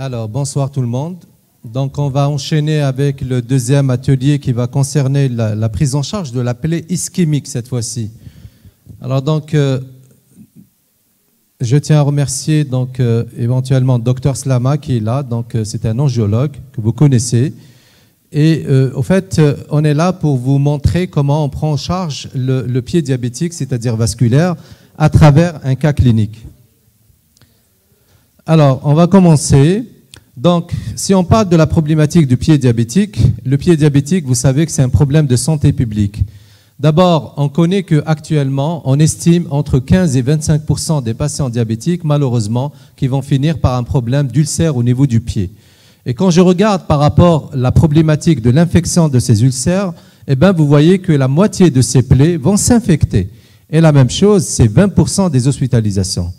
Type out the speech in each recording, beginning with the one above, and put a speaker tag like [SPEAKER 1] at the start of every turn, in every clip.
[SPEAKER 1] Alors, bonsoir tout le monde. Donc, on va enchaîner avec le deuxième atelier qui va concerner la prise en charge de la plaie ischémique cette fois-ci. Alors, donc, je tiens à remercier donc, éventuellement Dr Slama qui est là. Donc, c'est un angiologue que vous connaissez. Et au fait, on est là pour vous montrer comment on prend en charge le pied diabétique, c'est-à-dire vasculaire, à travers un cas clinique. Alors, on va commencer. Donc, si on parle de la problématique du pied diabétique, le pied diabétique, vous savez que c'est un problème de santé publique. D'abord, on connaît qu'actuellement, on estime entre 15 et 25% des patients diabétiques, malheureusement, qui vont finir par un problème d'ulcère au niveau du pied. Et quand je regarde par rapport à la problématique de l'infection de ces ulcères, eh bien, vous voyez que la moitié de ces plaies vont s'infecter. Et la même chose, c'est 20% des hospitalisations.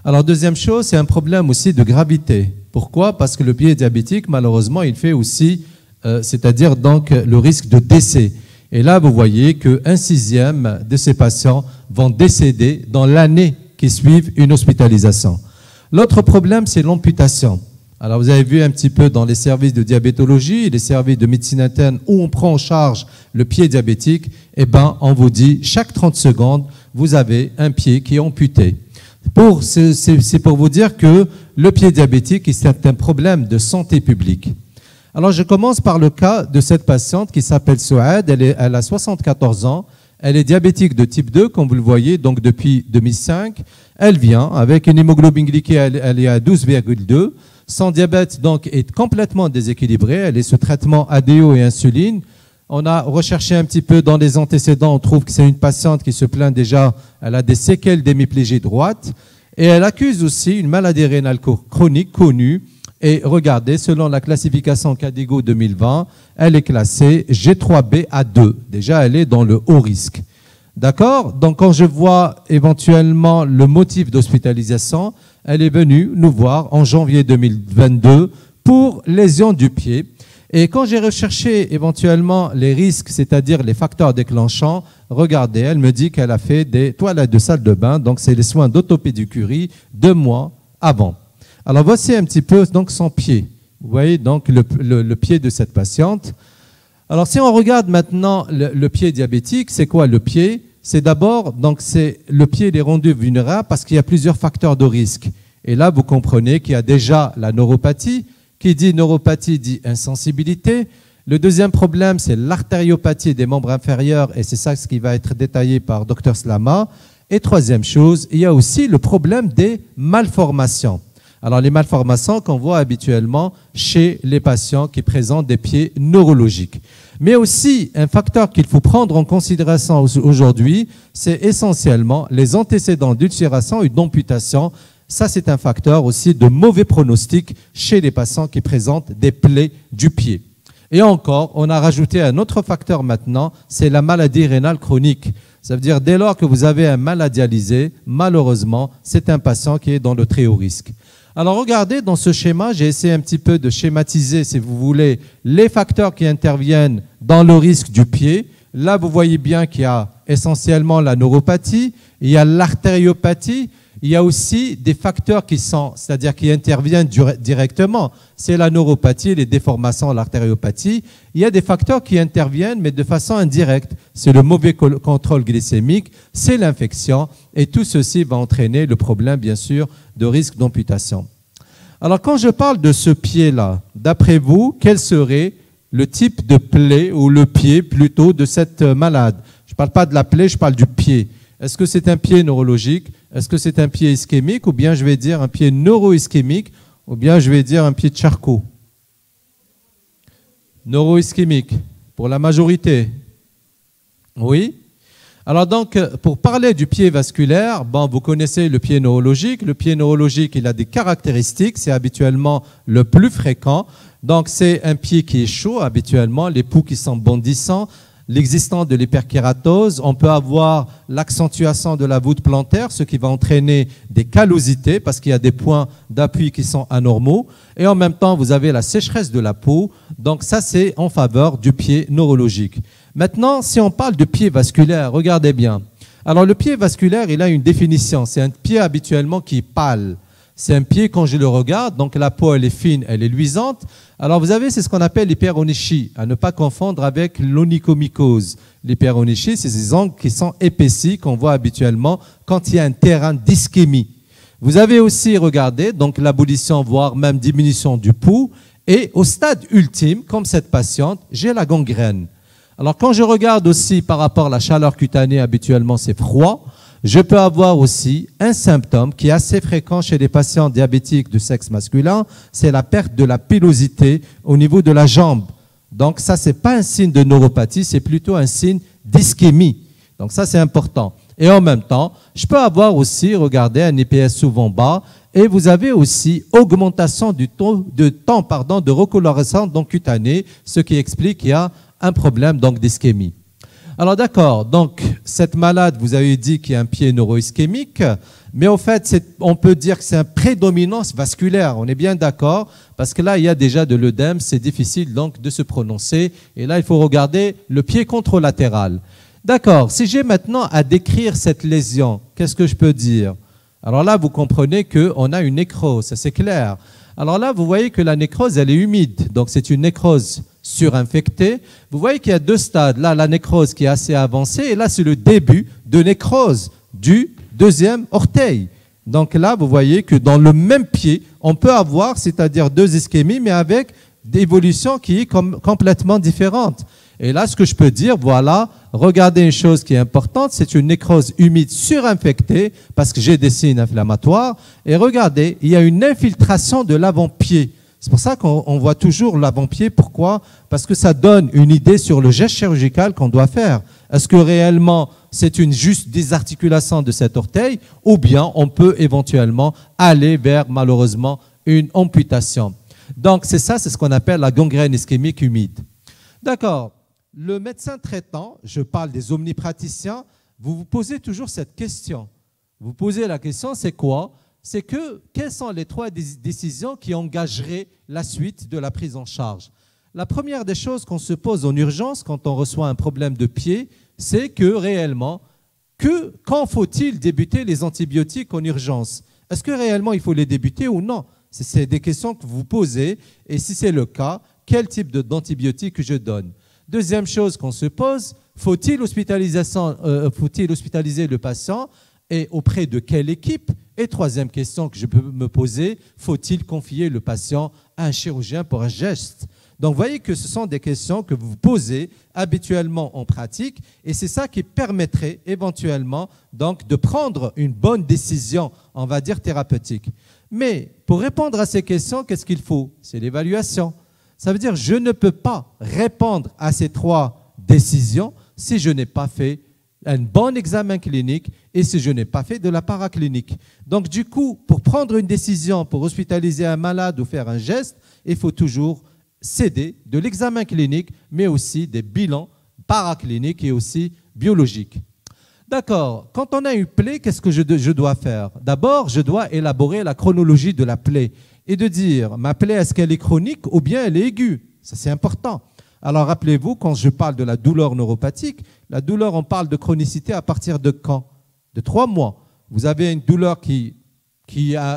[SPEAKER 1] Alors, deuxième chose, c'est un problème aussi de gravité. Pourquoi? Parce que le pied diabétique, malheureusement, il fait aussi, c'est-à-dire donc le risque de décès. Et là, vous voyez qu'un sixième de ces patients vont décéder dans l'année qui suit une hospitalisation. L'autre problème, c'est l'amputation. Alors, vous avez vu un petit peu dans les services de diabétologie, les services de médecine interne où on prend en charge le pied diabétique, eh bien, on vous dit, chaque 30 secondes, vous avez un pied qui est amputé. C'est pour vous dire que le pied diabétique, c'est un problème de santé publique. Alors, je commence par le cas de cette patiente qui s'appelle Souad. Elle a 74 ans. Elle est diabétique de type 2, comme vous le voyez, donc depuis 2005. Elle vient avec une hémoglobine glycée, elle est à 12,2. Son diabète donc, est complètement déséquilibré. Elle est sous traitement ADO et insuline. On a recherché un petit peu dans les antécédents, on trouve que c'est une patiente qui se plaint déjà, elle a des séquelles d'hémiplégie droite et elle accuse aussi une maladie rénale chronique connue. Et regardez, selon la classification KDIGO 2020, elle est classée G3B-A2. Déjà, elle est dans le haut risque. D'accord? Donc, quand je vois éventuellement le motif d'hospitalisation, elle est venue nous voir en janvier 2022 pour lésion du pied. Et quand j'ai recherché éventuellement les risques, c'est-à-dire les facteurs déclenchants, regardez, elle me dit qu'elle a fait des toilettes de salle de bain, donc c'est les soins d'autopédicurie 2 mois avant. Alors voici un petit peu donc son pied. Vous voyez donc le pied de cette patiente. Alors si on regarde maintenant le pied diabétique, c'est quoi le pied? C'est d'abord, donc c'est le pied il est rendu vulnérable parce qu'il y a plusieurs facteurs de risque. Et là, vous comprenez qu'il y a déjà la neuropathie. Qui dit neuropathie dit insensibilité. Le deuxième problème, c'est l'artériopathie des membres inférieurs, et c'est ça ce qui va être détaillé par Dr Slama. Et troisième chose, il y a aussi le problème des malformations. Alors les malformations qu'on voit habituellement chez les patients qui présentent des pieds neurologiques. Mais aussi, un facteur qu'il faut prendre en considération aujourd'hui, c'est essentiellement les antécédents d'ulcération et d'amputation. Ça, c'est un facteur aussi de mauvais pronostic chez les patients qui présentent des plaies du pied. Et encore, on a rajouté un autre facteur maintenant, c'est la maladie rénale chronique. Ça veut dire dès lors que vous avez un malade dialysé, malheureusement, c'est un patient qui est dans le très haut risque. Alors regardez, dans ce schéma, j'ai essayé un petit peu de schématiser, si vous voulez, les facteurs qui interviennent dans le risque du pied. Là, vous voyez bien qu'il y a essentiellement la neuropathie, il y a l'artériopathie. Il y a aussi des facteurs qui sont, c'est-à-dire qui interviennent directement. C'est la neuropathie, les déformations, l'artériopathie. Il y a des facteurs qui interviennent, mais de façon indirecte. C'est le mauvais contrôle glycémique, c'est l'infection, et tout ceci va entraîner le problème, bien sûr, de risque d'amputation. Alors, quand je parle de ce pied-là, d'après vous, quel serait le type de plaie, ou le pied plutôt, de cette malade? Je ne parle pas de la plaie, je parle du pied. Est-ce que c'est un pied neurologique? Est-ce que c'est un pied ischémique? Ou bien je vais dire un pied neuro-ischémique? Ou bien je vais dire un pied de Charcot? Neuro-ischémique, pour la majorité. Oui? Alors donc, pour parler du pied vasculaire, bon, vous connaissez le pied neurologique. Le pied neurologique, il a des caractéristiques. C'est habituellement le plus fréquent. Donc, c'est un pied qui est chaud, habituellement, les pouls qui sont bondissants, l'existence de l'hyperkératose, on peut avoir l'accentuation de la voûte plantaire, ce qui va entraîner des callosités parce qu'il y a des points d'appui qui sont anormaux. Et en même temps, vous avez la sécheresse de la peau. Donc ça, c'est en faveur du pied neurologique. Maintenant, si on parle de pied vasculaire, regardez bien. Alors le pied vasculaire, il a une définition. C'est un pied habituellement qui est pâle. C'est un pied, quand je le regarde, donc la peau, elle est fine, elle est luisante. Alors, vous avez, c'est ce qu'on appelle l'hyperonychie, à ne pas confondre avec l'onychomycose. L'hyperonychie, c'est ces ongles qui sont épaissis, qu'on voit habituellement quand il y a un terrain d'ischémie. Vous avez aussi, regardez, donc l'abolition, voire même diminution du pouls. Et au stade ultime, comme cette patiente, j'ai la gangrène. Alors, quand je regarde aussi par rapport à la chaleur cutanée, habituellement, c'est froid. Je peux avoir aussi un symptôme qui est assez fréquent chez les patients diabétiques du sexe masculin, c'est la perte de la pilosité au niveau de la jambe. Donc ça, ce n'est pas un signe de neuropathie, c'est plutôt un signe d'ischémie. Donc ça, c'est important. Et en même temps, je peux avoir aussi, regardez, un IPS souvent bas, et vous avez aussi augmentation du temps de recolorescence donc cutanée, ce qui explique qu'il y a un problème donc d'ischémie. Alors d'accord, donc cette malade, vous avez dit qu'il y a un pied neuroischémique, mais au fait, on peut dire que c'est une prédominance vasculaire, on est bien d'accord, parce que là, il y a déjà de l'œdème, c'est difficile donc de se prononcer, et là, il faut regarder le pied contralatéral. D'accord, si j'ai maintenant à décrire cette lésion, qu'est-ce que je peux dire? Alors là, vous comprenez qu'on a une nécrose, ça c'est clair. Alors là, vous voyez que la nécrose, elle est humide, donc c'est une nécrose surinfectée. Vous voyez qu'il y a deux stades. Là, la nécrose qui est assez avancée, et là, c'est le début de nécrose du deuxième orteil. Donc là, vous voyez que dans le même pied, on peut avoir, c'est-à-dire deux ischémies, mais avec des évolutions qui sont complètement différentes. Et là, ce que je peux dire, voilà, regardez une chose qui est importante, c'est une nécrose humide surinfectée, parce que j'ai des signes inflammatoires. Et regardez, il y a une infiltration de l'avant-pied. C'est pour ça qu'on voit toujours l'avant-pied. Pourquoi? Parce que ça donne une idée sur le geste chirurgical qu'on doit faire. Est-ce que réellement c'est une juste désarticulation de cet orteil, ou bien on peut éventuellement aller vers, malheureusement, une amputation. Donc c'est ça, c'est ce qu'on appelle la gangrène ischémique humide. D'accord. Le médecin traitant, je parle des omnipraticiens, vous vous posez toujours cette question. Vous posez la question, c'est quoi? C'est que quelles sont les trois décisions qui engageraient la suite de la prise en charge? La première des choses qu'on se pose en urgence quand on reçoit un problème de pied, c'est que réellement, quand faut-il débuter les antibiotiques en urgence? Est-ce que réellement il faut les débuter ou non? C'est des questions que vous posez, et si c'est le cas, quel type d'antibiotiques je donne? Deuxième chose qu'on se pose, faut-il hospitaliser le patient et auprès de quelle équipe? Et troisième question que je peux me poser, faut-il confier le patient à un chirurgien pour un geste? Donc, vous voyez que ce sont des questions que vous posez habituellement en pratique, et c'est ça qui permettrait éventuellement donc, de prendre une bonne décision, on va dire thérapeutique. Mais pour répondre à ces questions, qu'est-ce qu'il faut? C'est l'évaluation. Ça veut dire que je ne peux pas répondre à ces trois décisions si je n'ai pas fait un bon examen clinique et si je n'ai pas fait de la paraclinique. Donc du coup, pour prendre une décision, pour hospitaliser un malade ou faire un geste, il faut toujours céder de l'examen clinique, mais aussi des bilans paracliniques et aussi biologiques. D'accord, quand on a une plaie, qu'est-ce que je dois faire? D'abord, je dois élaborer la chronologie de la plaie et de dire, ma plaie, est-ce qu'elle est chronique ou bien elle est aiguë? Ça, c'est important. Alors, rappelez-vous, quand je parle de la douleur neuropathique, la douleur, on parle de chronicité à partir de quand? De 3 mois. Vous avez une douleur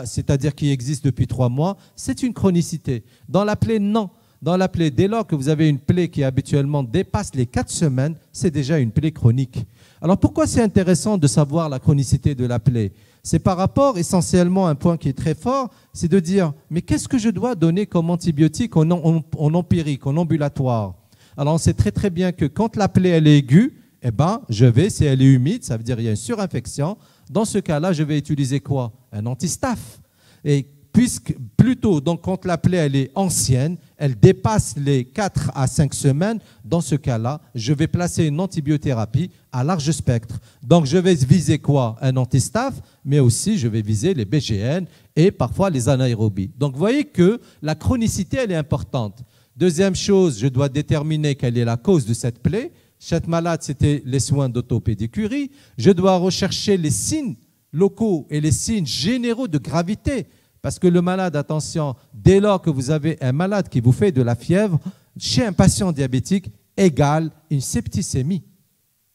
[SPEAKER 1] c'est-à-dire qui existe depuis 3 mois, c'est une chronicité. Dans la plaie, non. Dans la plaie, dès lors que vous avez une plaie qui habituellement dépasse les 4 semaines, c'est déjà une plaie chronique. Alors, pourquoi c'est intéressant de savoir la chronicité de la plaie? C'est par rapport essentiellement à un point qui est très fort, c'est de dire, mais qu'est-ce que je dois donner comme antibiotique en empirique, en ambulatoire? Alors on sait très très bien que quand la plaie elle est aiguë, eh ben, si elle est humide, ça veut dire qu'il y a une surinfection, dans ce cas-là, je vais utiliser quoi? Un antistaphe. Et puisque plutôt, donc quand la plaie elle est ancienne, elle dépasse les 4 à 5 semaines, dans ce cas-là, je vais placer une antibiothérapie à large spectre. Donc je vais viser quoi? Un antistaphe, mais aussi je vais viser les BGN et parfois les anaérobies. Donc vous voyez que la chronicité elle est importante. Deuxième chose, je dois déterminer quelle est la cause de cette plaie. Cette malade, c'était les soins d'autopédicurie. Je dois rechercher les signes locaux et les signes généraux de gravité. Parce que le malade, attention, dès lors que vous avez un malade qui vous fait de la fièvre, chez un patient diabétique, égale une septicémie.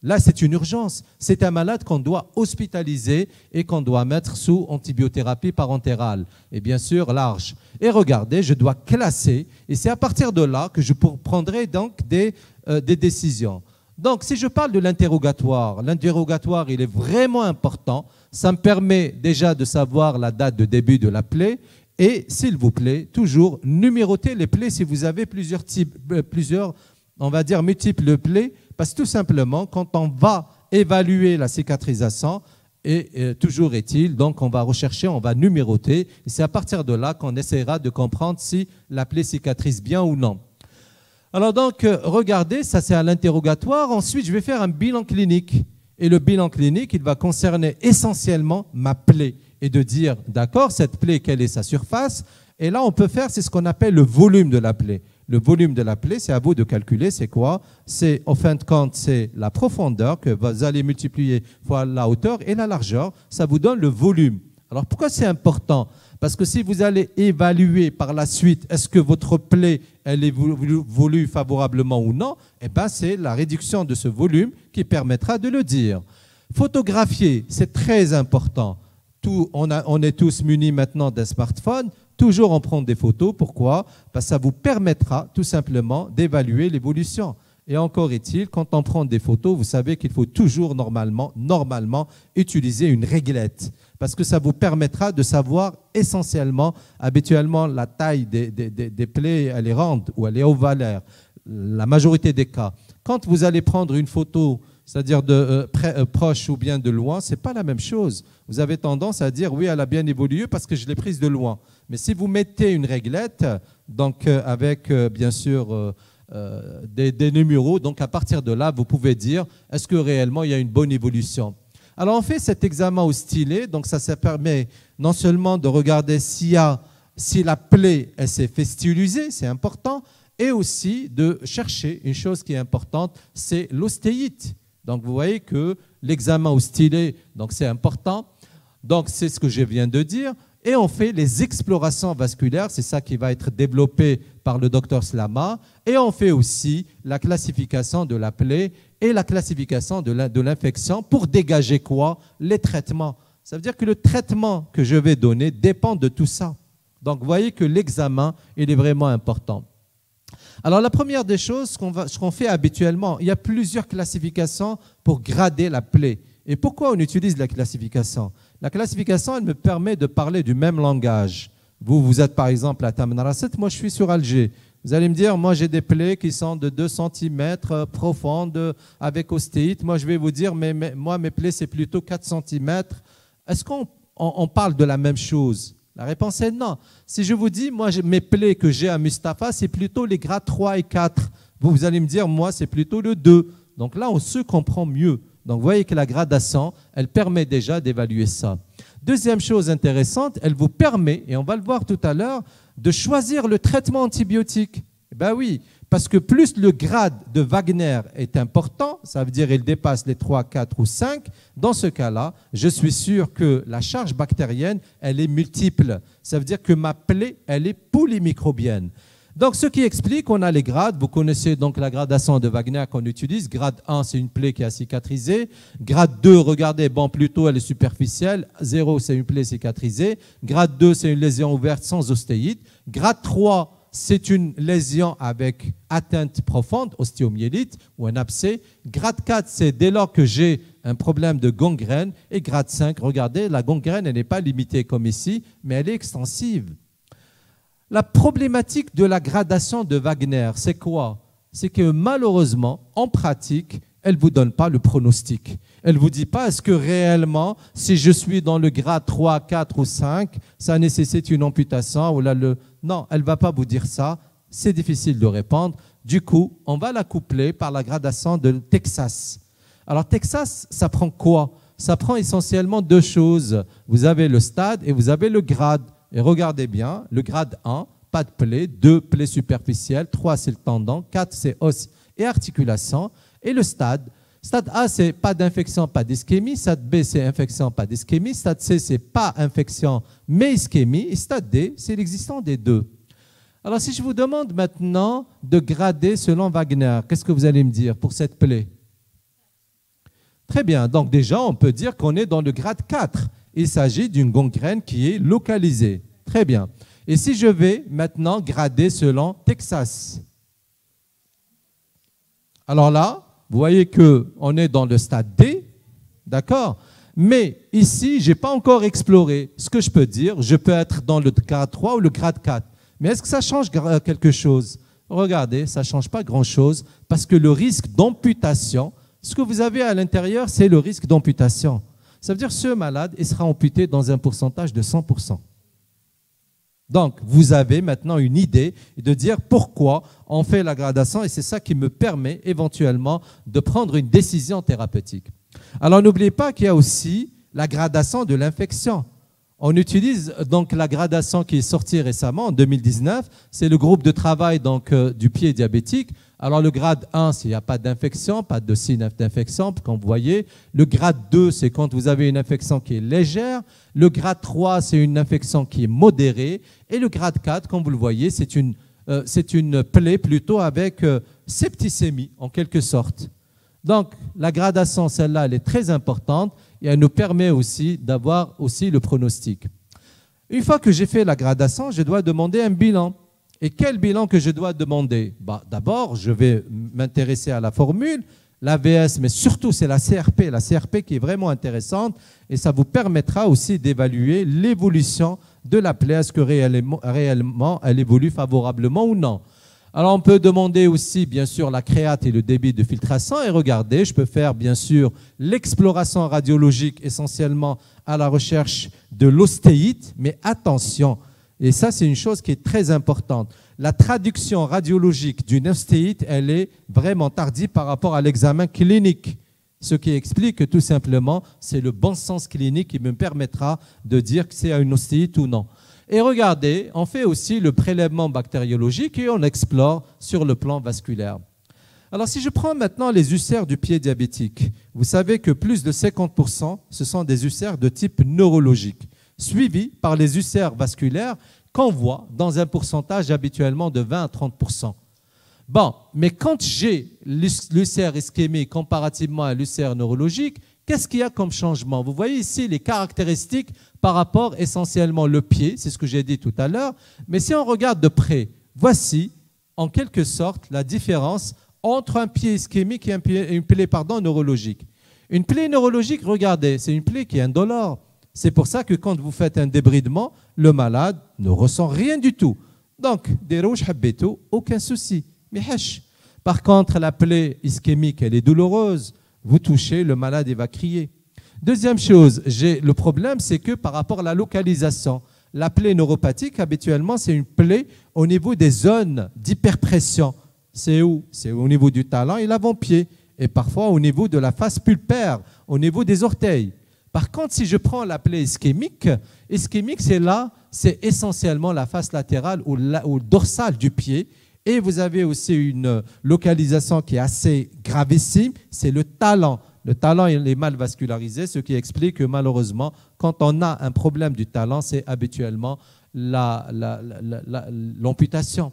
[SPEAKER 1] Là, c'est une urgence. C'est un malade qu'on doit hospitaliser et qu'on doit mettre sous antibiothérapie parentérale. Et bien sûr, large. Et regardez, je dois classer. Et c'est à partir de là que je prendrai donc des décisions. Donc, si je parle de l'interrogatoire, il est vraiment important. Ça me permet déjà de savoir la date de début de la plaie. Et s'il vous plaît, toujours numéroter les plaies si vous avez plusieurs types, on va dire multiples plaies, parce que tout simplement, quand on va évaluer la cicatrisation, et toujours est-il, donc on va rechercher, on va numéroter, et c'est à partir de là qu'on essaiera de comprendre si la plaie cicatrise bien ou non. Alors donc, regardez, ça c'est à l'interrogatoire. Ensuite, je vais faire un bilan clinique. Et le bilan clinique, il va concerner essentiellement ma plaie. Et de dire, d'accord, cette plaie, quelle est sa surface? Et là, on peut faire, c'est ce qu'on appelle le volume de la plaie. Le volume de la plaie, c'est à vous de calculer, c'est quoi? C'est, en fin de compte, c'est la profondeur que vous allez multiplier fois la hauteur et la largeur. Ça vous donne le volume. Alors, pourquoi c'est important? Parce que si vous allez évaluer par la suite, est-ce que votre plaie, elle évolue favorablement ou non, eh bien, c'est la réduction de ce volume qui permettra de le dire. Photographier, c'est très important. On est tous munis maintenant d'un smartphone. Toujours en prendre des photos. Pourquoi? Parce que ça vous permettra tout simplement d'évaluer l'évolution. Et encore est-il, quand on prend des photos, vous savez qu'il faut toujours normalement utiliser une réglette. Parce que ça vous permettra de savoir essentiellement, habituellement, la taille des plaies, elle est ronde ou elle est ovalaire. La majorité des cas. Quand vous allez prendre une photo, c'est-à-dire de proche ou bien de loin, ce n'est pas la même chose. Vous avez tendance à dire, oui, elle a bien évolué parce que je l'ai prise de loin. Mais si vous mettez une réglette, donc avec bien sûr des numéros, donc à partir de là, vous pouvez dire, est-ce que réellement il y a une bonne évolution? Alors on fait cet examen au stylet, donc ça permet non seulement de regarder si la plaie s'est festulisée, c'est important, et aussi de chercher une chose qui est importante, c'est l'ostéite. Donc vous voyez que l'examen au stylet, donc c'est important. Donc c'est ce que je viens de dire. Et on fait les explorations vasculaires, c'est ça qui va être développé par le docteur Slama. Et on fait aussi la classification de la plaie et la classification de l'infection pour dégager quoi? Les traitements. Ça veut dire que le traitement que je vais donner dépend de tout ça. Donc vous voyez que l'examen, il est vraiment important. Alors la première des choses, ce qu'on fait habituellement, il y a plusieurs classifications pour grader la plaie. Et pourquoi on utilise la classification? La classification, elle me permet de parler du même langage. Vous êtes par exemple à Tamanrasset, moi je suis sur Alger. Vous allez me dire, moi j'ai des plaies qui sont de 2 cm profondes avec ostéite. Moi je vais vous dire, moi mes plaies c'est plutôt 4 cm. Est-ce qu'on parle de la même chose? La réponse est non. Si je vous dis, moi mes plaies que j'ai à Mustapha, c'est plutôt les grades 3 et 4. Vous allez me dire, moi c'est plutôt le 2. Donc là on se comprend mieux. Donc vous voyez que la gradation, elle permet déjà d'évaluer ça. Deuxième chose intéressante, elle vous permet, et on va le voir tout à l'heure, de choisir le traitement antibiotique. Eh bien oui, parce que plus le grade de Wagner est important, ça veut dire qu'il dépasse les 3, 4 ou 5, dans ce cas-là, je suis sûr que la charge bactérienne, elle est multiple. Ça veut dire que ma plaie, elle est polymicrobienne. Donc, ce qui explique qu'on a les grades. Vous connaissez donc la gradation de Wagner qu'on utilise. Grade 1, c'est une plaie qui a cicatrisé. Grade 2, regardez, bon, plutôt elle est superficielle. 0, c'est une plaie cicatrisée. Grade 2, c'est une lésion ouverte sans ostéite. Grade 3, c'est une lésion avec atteinte profonde, ostéomyélite ou un abcès. Grade 4, c'est dès lors que j'ai un problème de gangrène. Et grade 5, regardez, la gangrène, elle n'est pas limitée comme ici, mais elle est extensive. La problématique de la gradation de Wagner, c'est quoi? C'est que malheureusement, en pratique, elle ne vous donne pas le pronostic. Elle ne vous dit pas est-ce que réellement, si je suis dans le grade 3, 4 ou 5, ça nécessite une amputation ou là le... Non, elle ne va pas vous dire ça. C'est difficile de répondre. Du coup, on va la coupler par la gradation de Texas. Alors Texas, ça prend quoi? Ça prend essentiellement deux choses. Vous avez le stade et vous avez le grade. Et regardez bien, le grade 1, pas de plaie, 2, plaie superficielle, 3, c'est le tendon, 4, c'est os et articulation. Et le stade A, c'est pas d'infection, pas d'ischémie. Stade B, c'est infection, pas d'ischémie. Stade C, c'est pas infection, mais ischémie. Et stade D, c'est l'existence des deux. Alors, si je vous demande maintenant de grader selon Wagner, qu'est-ce que vous allez me dire pour cette plaie? Très bien, donc déjà, on peut dire qu'on est dans le grade 4. Il s'agit d'une gangrène qui est localisée. Très bien. Et si je vais maintenant grader selon Texas. Alors là, vous voyez qu'on est dans le stade D, d'accord? Mais ici, je n'ai pas encore exploré. Ce que je peux dire, je peux être dans le grade 3 ou le grade 4. Mais est-ce que ça change quelque chose? Regardez, ça ne change pas grand-chose parce que le risque d'amputation, ce que vous avez à l'intérieur, c'est le risque d'amputation. Ça veut dire que ce malade, il sera amputé dans un pourcentage de 100%. Donc, vous avez maintenant une idée de dire pourquoi on fait la gradation et c'est ça qui me permet éventuellement de prendre une décision thérapeutique. Alors, n'oubliez pas qu'il y a aussi la gradation de l'infection. On utilise donc la gradation qui est sortie récemment en 2019. C'est le groupe de travail donc, du pied diabétique. Alors le grade 1, c'est il n'y a pas d'infection, pas de signe d'infection, comme vous voyez. Le grade 2, c'est quand vous avez une infection qui est légère. Le grade 3, c'est une infection qui est modérée. Et le grade 4, comme vous le voyez, c'est une plaie plutôt avec septicémie, en quelque sorte. Donc la gradation, celle-là, elle est très importante et elle nous permet aussi d'avoir aussi le pronostic. Une fois que j'ai fait la gradation, je dois demander un bilan. Et quel bilan que je dois demander? D'abord, je vais m'intéresser à la formule, l'AVS, mais surtout c'est la CRP qui est vraiment intéressante et ça vous permettra aussi d'évaluer l'évolution de la plaie. Est-ce que réellement elle évolue favorablement ou non? Alors on peut demander aussi bien sûr la créate et le débit de filtration et regardez, je peux faire bien sûr l'exploration radiologique essentiellement à la recherche de l'ostéite, mais attention, et ça, c'est une chose qui est très importante. La traduction radiologique d'une ostéite, elle est vraiment tardive par rapport à l'examen clinique. Ce qui explique que tout simplement, c'est le bon sens clinique qui me permettra de dire que c'est une ostéite ou non. Et regardez, on fait aussi le prélèvement bactériologique et on explore sur le plan vasculaire. Alors, si je prends maintenant les ulcères du pied diabétique, vous savez que plus de 50%, ce sont des ulcères de type neurologique, suivis par les ulcères vasculaires qu'on voit dans un pourcentage habituellement de 20 à 30%. Bon, mais quand j'ai l'ulcère ischémique comparativement à l'ulcère neurologique, qu'est-ce qu'il y a comme changement? Vous voyez ici les caractéristiques par rapport essentiellement au pied, c'est ce que j'ai dit tout à l'heure, mais si on regarde de près, voici en quelque sorte la différence entre un pied ischémique et une plaie neurologique. Une plaie neurologique, regardez, c'est une plaie qui est indolore. C'est pour ça que quand vous faites un débridement, le malade ne ressent rien du tout. Donc, des rouges habbeto, aucun souci. Mais par contre, la plaie ischémique, elle est douloureuse. Vous touchez, le malade il va crier. Deuxième chose, le problème, c'est que par rapport à la localisation, la plaie neuropathique, habituellement, c'est une plaie au niveau des zones d'hyperpression. C'est où? C'est au niveau du talon et l'avant-pied. Et parfois au niveau de la face pulpaire, au niveau des orteils. Par contre, si je prends la plaie ischémique, c'est là, c'est essentiellement la face latérale ou dorsale du pied. Et vous avez aussi une localisation qui est assez gravissime, c'est le talon. Le talon il est mal vascularisé, ce qui explique que malheureusement, quand on a un problème du talon, c'est habituellement l'amputation.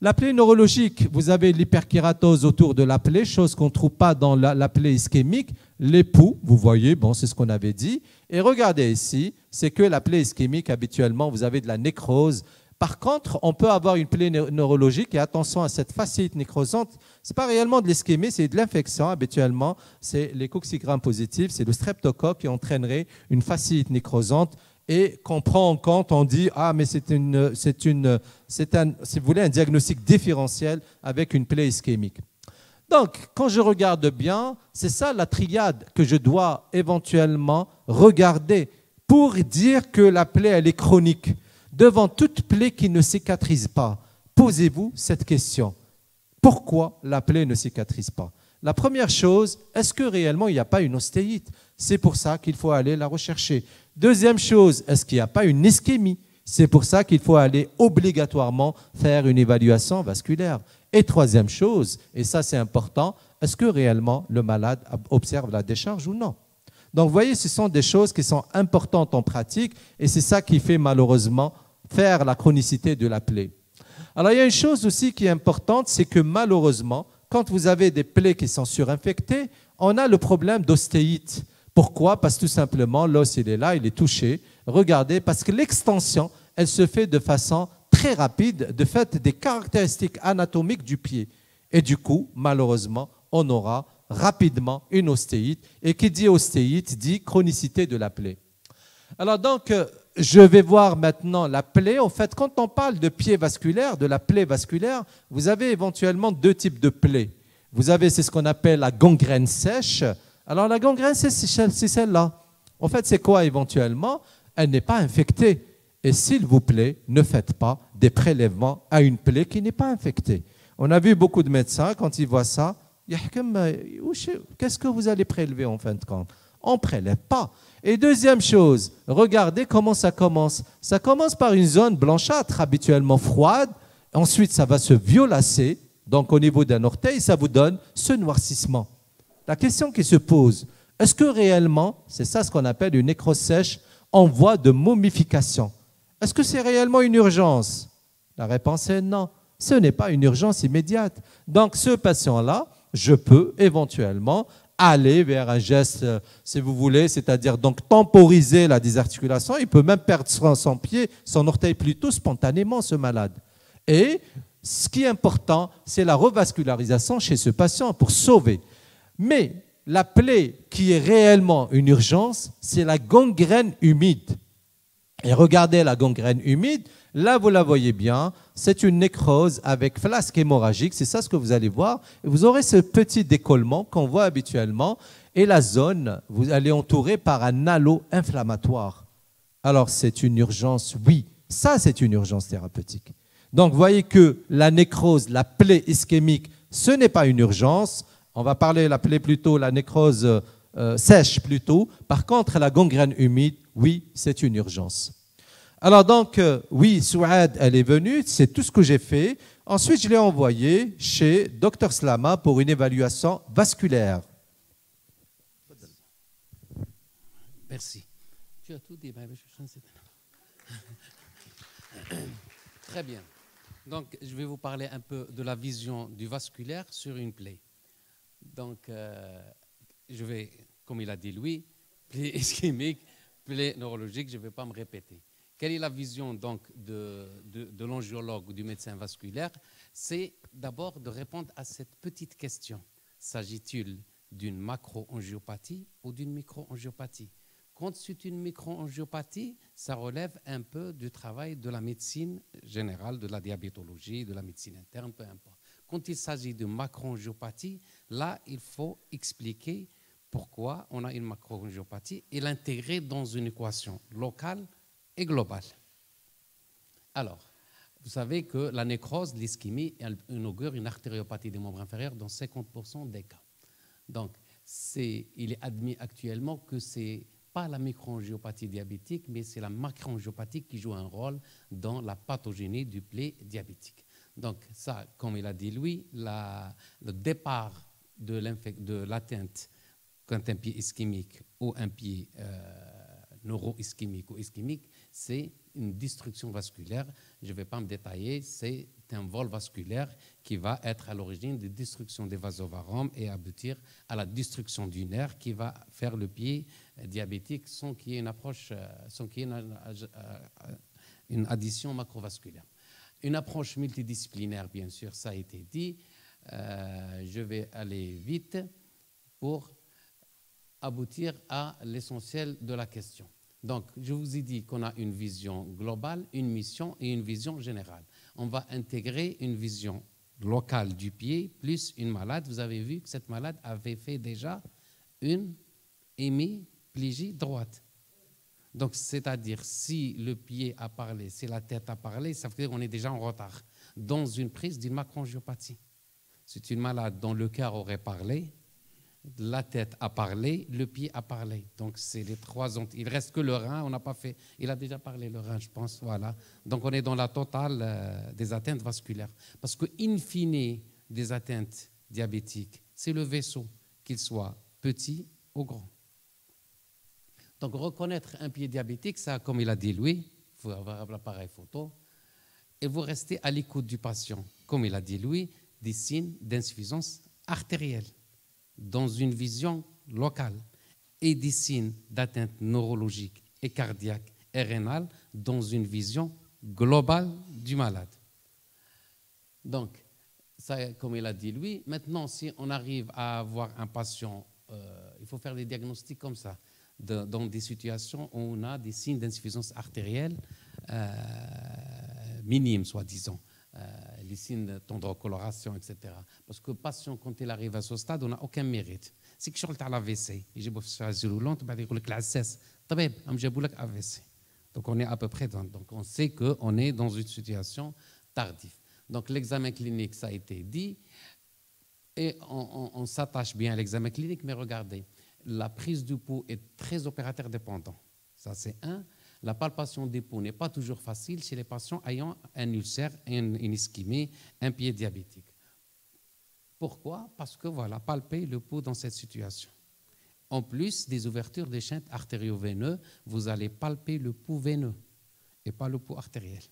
[SPEAKER 1] La plaie neurologique, vous avez l'hyperkératose autour de la plaie, chose qu'on ne trouve pas dans la plaie ischémique. L'époux, vous voyez, bon, c'est ce qu'on avait dit. Et regardez ici, c'est que la plaie ischémique, habituellement, vous avez de la nécrose. Par contre, on peut avoir une plaie neurologique et attention à cette fasciite nécrosante. Ce n'est pas réellement de l'ischémie, c'est de l'infection. Habituellement, c'est les coccygram positifs, c'est le streptocoque qui entraînerait une fasciite nécrosante et qu'on prend en compte, on dit « Ah, mais c'est si vous voulez, un diagnostic différentiel avec une plaie ischémique ». Donc, quand je regarde bien, c'est ça la triade que je dois éventuellement regarder pour dire que la plaie, elle est chronique. Devant toute plaie qui ne cicatrise pas, posez-vous cette question. Pourquoi la plaie ne cicatrise pas? La première chose, est-ce que réellement il n'y a pas une ostéite? C'est pour ça qu'il faut aller la rechercher. Deuxième chose, est-ce qu'il n'y a pas une ischémie? C'est pour ça qu'il faut aller obligatoirement faire une évaluation vasculaire. Et troisième chose, et ça c'est important, est-ce que réellement le malade observe la décharge ou non? Donc vous voyez, ce sont des choses qui sont importantes en pratique et c'est ça qui fait malheureusement faire la chronicité de la plaie. Alors il y a une chose aussi qui est importante, c'est que malheureusement, quand vous avez des plaies qui sont surinfectées, on a le problème d'ostéite. Pourquoi? Parce que tout simplement, l'os, il est là, il est touché. Regardez, parce que l'extension, elle se fait de façon très rapide, de fait des caractéristiques anatomiques du pied. Et du coup, malheureusement, on aura rapidement une ostéite. Et qui dit ostéite dit chronicité de la plaie. Alors donc, je vais voir maintenant la plaie. En fait, quand on parle de pied vasculaire, de la plaie vasculaire, vous avez éventuellement deux types de plaies. Vous avez, c'est ce qu'on appelle la gangrène sèche. Alors la gangrène, c'est celle-là. En fait, c'est quoi éventuellement? Elle n'est pas infectée. Et s'il vous plaît, ne faites pas des prélèvements à une plaie qui n'est pas infectée. On a vu beaucoup de médecins, quand ils voient ça, qu'est-ce que vous allez prélever en fin de compte? On ne prélève pas. Et deuxième chose, regardez comment ça commence. Ça commence par une zone blanchâtre, habituellement froide. Ensuite, ça va se violacer. Donc, au niveau d'un orteil, ça vous donne ce noircissement. La question qui se pose, est-ce que réellement, c'est ça ce qu'on appelle une nécrose sèche en voie de momification? Est-ce que c'est réellement une urgence? La réponse est non. Ce n'est pas une urgence immédiate. Donc, ce patient-là, je peux éventuellement aller vers un geste, si vous voulez, c'est-à-dire donc temporiser la désarticulation. Il peut même perdre son pied, son orteil plutôt spontanément, ce malade. Et ce qui est important, c'est la revascularisation chez ce patient pour sauver. Mais la plaie qui est réellement une urgence, c'est la gangrène humide. Et regardez la gangrène humide, là vous la voyez bien, c'est une nécrose avec flasque hémorragique, c'est ça ce que vous allez voir. Et vous aurez ce petit décollement qu'on voit habituellement et la zone, elle est entourée par un halo inflammatoire. Alors c'est une urgence, oui, ça c'est une urgence thérapeutique. Donc vous voyez que la nécrose, la plaie ischémique, ce n'est pas une urgence. On va parler de la plaie plutôt, la nécrose sèche plutôt. Par contre, la gangrène humide, oui, c'est une urgence. Alors donc, oui, Souad, elle est venue, c'est tout ce que j'ai fait. Ensuite, je l'ai envoyée chez Dr Slama pour une évaluation vasculaire.
[SPEAKER 2] Merci. Tu as tout dit. Très bien. Donc, je vais vous parler un peu de la vision du vasculaire sur une plaie. Donc, je vais, comme il a dit Louis, plaie ischémique, plaie neurologique, je ne vais pas me répéter. Quelle est la vision donc de l'angiologue ou du médecin vasculaire? C'est d'abord de répondre à cette petite question. S'agit-il d'une macro-angiopathie ou d'une micro-angiopathie? Quand c'est une micro-angiopathie, ça relève un peu du travail de la médecine générale, de la diabétologie, de la médecine interne, peu importe. Quand il s'agit de macro-angiopathie, là, il faut expliquer pourquoi on a une macro-angiopathie et l'intégrer dans une équation locale et globale. Alors, vous savez que la nécrose, l'ischémie, inaugure une artériopathie des membres inférieurs dans 50% des cas. Donc, il est admis actuellement que ce n'est pas la microangiopathie diabétique, mais c'est la macroangiopathie qui joue un rôle dans la pathogénie du plaie diabétique. Donc ça, comme il a dit Louis, le départ de l'atteinte quand un pied ischémique ou un pied neuro-ischémique ou ischémique, c'est une destruction vasculaire. Je ne vais pas me détailler, c'est un vol vasculaire qui va être à l'origine de destruction des vasovaromes et aboutir à la destruction du nerf qui va faire le pied diabétique sans qu'il y ait une approche, sans qu'il y ait une addition macrovasculaire. Une approche multidisciplinaire, bien sûr, ça a été dit. Je vais aller vite pour aboutir à l'essentiel de la question. Donc, je vous ai dit qu'on a une vision globale, une mission et une vision générale. On va intégrer une vision locale du pied plus une malade. Vous avez vu que cette malade avait fait déjà une hémiplégie droite. Donc, c'est-à-dire, si le pied a parlé, si la tête a parlé, ça veut dire qu'on est déjà en retard dans une prise d'une macroangiopathie. C'est une malade dont le cœur aurait parlé, la tête a parlé, le pied a parlé. Donc, c'est les trois. Il ne reste que le rein, on n'a pas fait. Il a déjà parlé, le rein, je pense. Voilà. Donc, on est dans la totale des atteintes vasculaires. Parce que, in fine, des atteintes diabétiques, c'est le vaisseau, qu'il soit petit ou grand. Donc, reconnaître un pied diabétique, ça, comme il a dit Louis, il faut avoir l'appareil photo, et vous restez à l'écoute du patient. Comme il a dit Louis, des signes d'insuffisance artérielle. dans une vision locale et des signes d'atteinte neurologique et cardiaque et rénale dans une vision globale du malade. Donc, ça, comme il a dit lui, maintenant, si on arrive à avoir un patient, il faut faire des diagnostics comme ça, dans des situations où on a des signes d'insuffisance artérielle minimes, soi-disant, les signes de tendrocoloration, etc. Parce que le patient, quand il arrive à ce stade, on n'a aucun mérite. C'est que je suis à l'AVC. يجيبوا في الشاشه roulante, بعد يقول لك العساس طبيب عم جابوا لك AVC. Donc on est à peu près dans, donc on sait qu'on est dans une situation tardive. Donc l'examen clinique, ça a été dit, et on s'attache bien à l'examen clinique, mais regardez, la prise du pouls est très opérateur dépendant. Ça c'est un. La palpation des pouls n'est pas toujours facile chez les patients ayant un ulcère, une ischémie, un pied diabétique. Pourquoi? Parce que voilà, palper le pouls dans cette situation. En plus des ouvertures des chenets artério-veineux, vous allez palper le pouls veineux et pas le pouls artériel.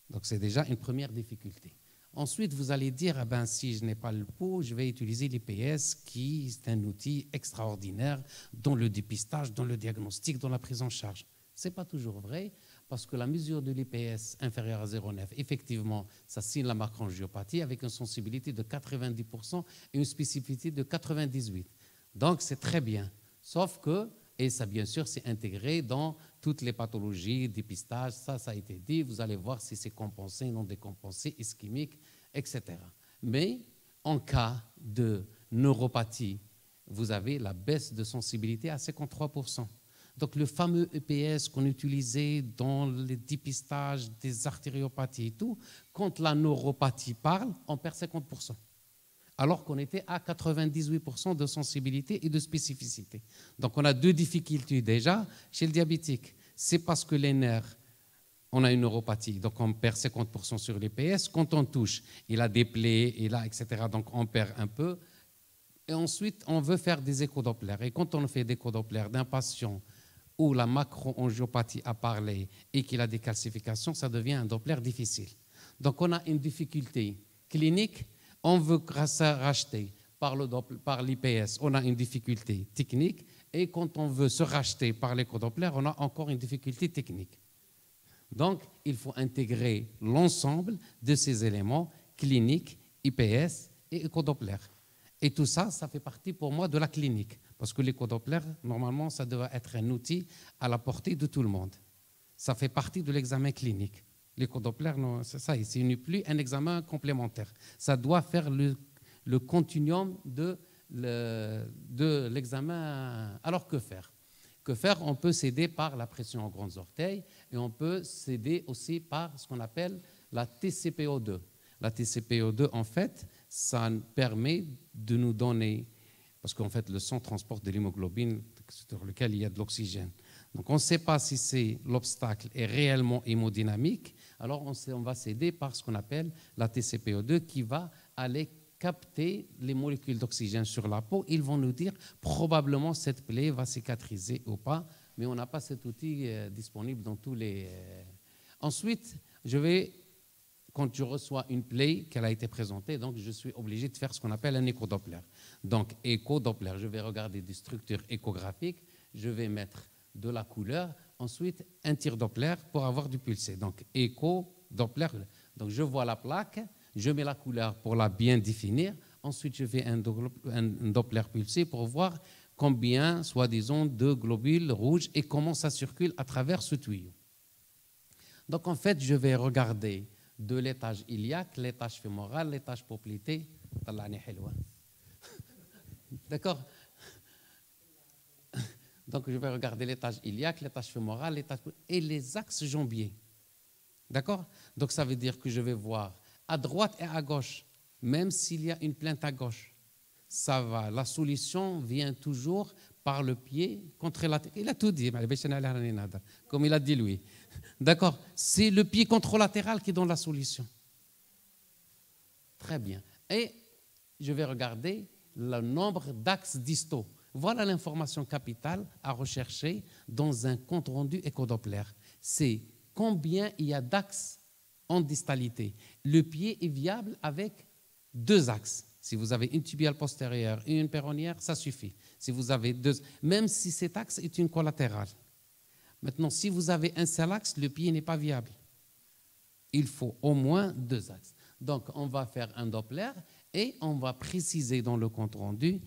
[SPEAKER 2] Donc c'est déjà une première difficulté. Ensuite, vous allez dire, ah ben, si je n'ai pas le pouls, je vais utiliser l'IPS, qui est un outil extraordinaire dans le dépistage, dans le diagnostic, dans la prise en charge. Ce n'est pas toujours vrai, parce que la mesure de l'IPS inférieure à 0,9, effectivement, ça signe la macroangiopathie avec une sensibilité de 90% et une spécificité de 98%. Donc, c'est très bien. Sauf que, et ça, bien sûr, c'est intégré dans toutes les pathologies, dépistage, ça a été dit, vous allez voir si c'est compensé, non décompensé, ischémique, etc. Mais, en cas de neuropathie, vous avez la baisse de sensibilité à 53%. Donc, le fameux EPS qu'on utilisait dans les dépistages des artériopathies et tout, quand la neuropathie parle, on perd 50%. Alors qu'on était à 98% de sensibilité et de spécificité. Donc, on a deux difficultés déjà chez le diabétique. C'est parce que les nerfs, on a une neuropathie, donc on perd 50% sur l'EPS. Quand on touche, il a des plaies, il a, etc. Donc, on perd un peu. Et ensuite, on veut faire des échodoppler. Et quand on fait des échodoppler d'un patient où la macroangiopathie a parlé et qu'il a des calcifications, ça devient un Doppler difficile. Donc, on a une difficulté clinique. On veut racheter par l'IPS, on a une difficulté technique, et quand on veut se racheter par l'échodoppler, on a encore une difficulté technique. Donc, il faut intégrer l'ensemble de ces éléments cliniques, IPS et échodoppler. Et tout ça, ça fait partie pour moi de la clinique, parce que l'échodoppler, normalement, ça doit être un outil à la portée de tout le monde. Ça fait partie de l'examen clinique. L'échodoppler, ce n'est plus un examen complémentaire. Ça doit faire le continuum de l'examen. Alors, que faire? Que faire? On peut s'aider par la pression aux grands orteils et on peut s'aider aussi par ce qu'on appelle la TCPO2. La TCPO2, en fait, ça permet de nous donner, parce qu'en fait, le sang transporte de l'hémoglobine sur lequel il y a de l'oxygène. Donc, on ne sait pas si l'obstacle est réellement hémodynamique. Alors, on va s'aider par ce qu'on appelle la TCPO2 qui va aller capter les molécules d'oxygène sur la peau. Ils vont nous dire probablement cette plaie va cicatriser ou pas, mais on n'a pas cet outil disponible dans tous les... Ensuite, quand je reçois une plaie qui a été présentée, donc je suis obligé de faire ce qu'on appelle un échodoppler. Donc, échodoppler, je vais regarder des structures échographiques, je vais mettre de la couleur, ensuite un tir-doppler pour avoir du pulsé. Donc, écho-doppler. Donc, je vois la plaque, je mets la couleur pour la bien définir, ensuite je fais un doppler pulsé pour voir combien, soi-disant, de globules rouges et comment ça circule à travers ce tuyau. Donc, en fait, je vais regarder de l'étage iliaque, l'étage fémoral, l'étage poplité. D'accord? Donc, je vais regarder l'étage iliaque, l'étage fémoral, l'étage et les axes jambiers. D'accord? Donc, ça veut dire que je vais voir à droite et à gauche, même s'il y a une plainte à gauche. Ça va. La solution vient toujours par le pied contralatéral. Il a tout dit, comme il a dit lui. D'accord? C'est le pied contralatéral qui donne la solution. Très bien. Et je vais regarder le nombre d'axes distaux. Voilà l'information capitale à rechercher dans un compte rendu échodoppler. C'est combien il y a d'axes en distalité. Le pied est viable avec 2 axes. Si vous avez une tibiale postérieure et une péronnière, ça suffit. Si vous avez deux, même si cet axe est une collatérale. Maintenant, si vous avez un seul axe, le pied n'est pas viable. Il faut au moins deux axes. Donc, on va faire un Doppler et on va préciser dans le compte rendu,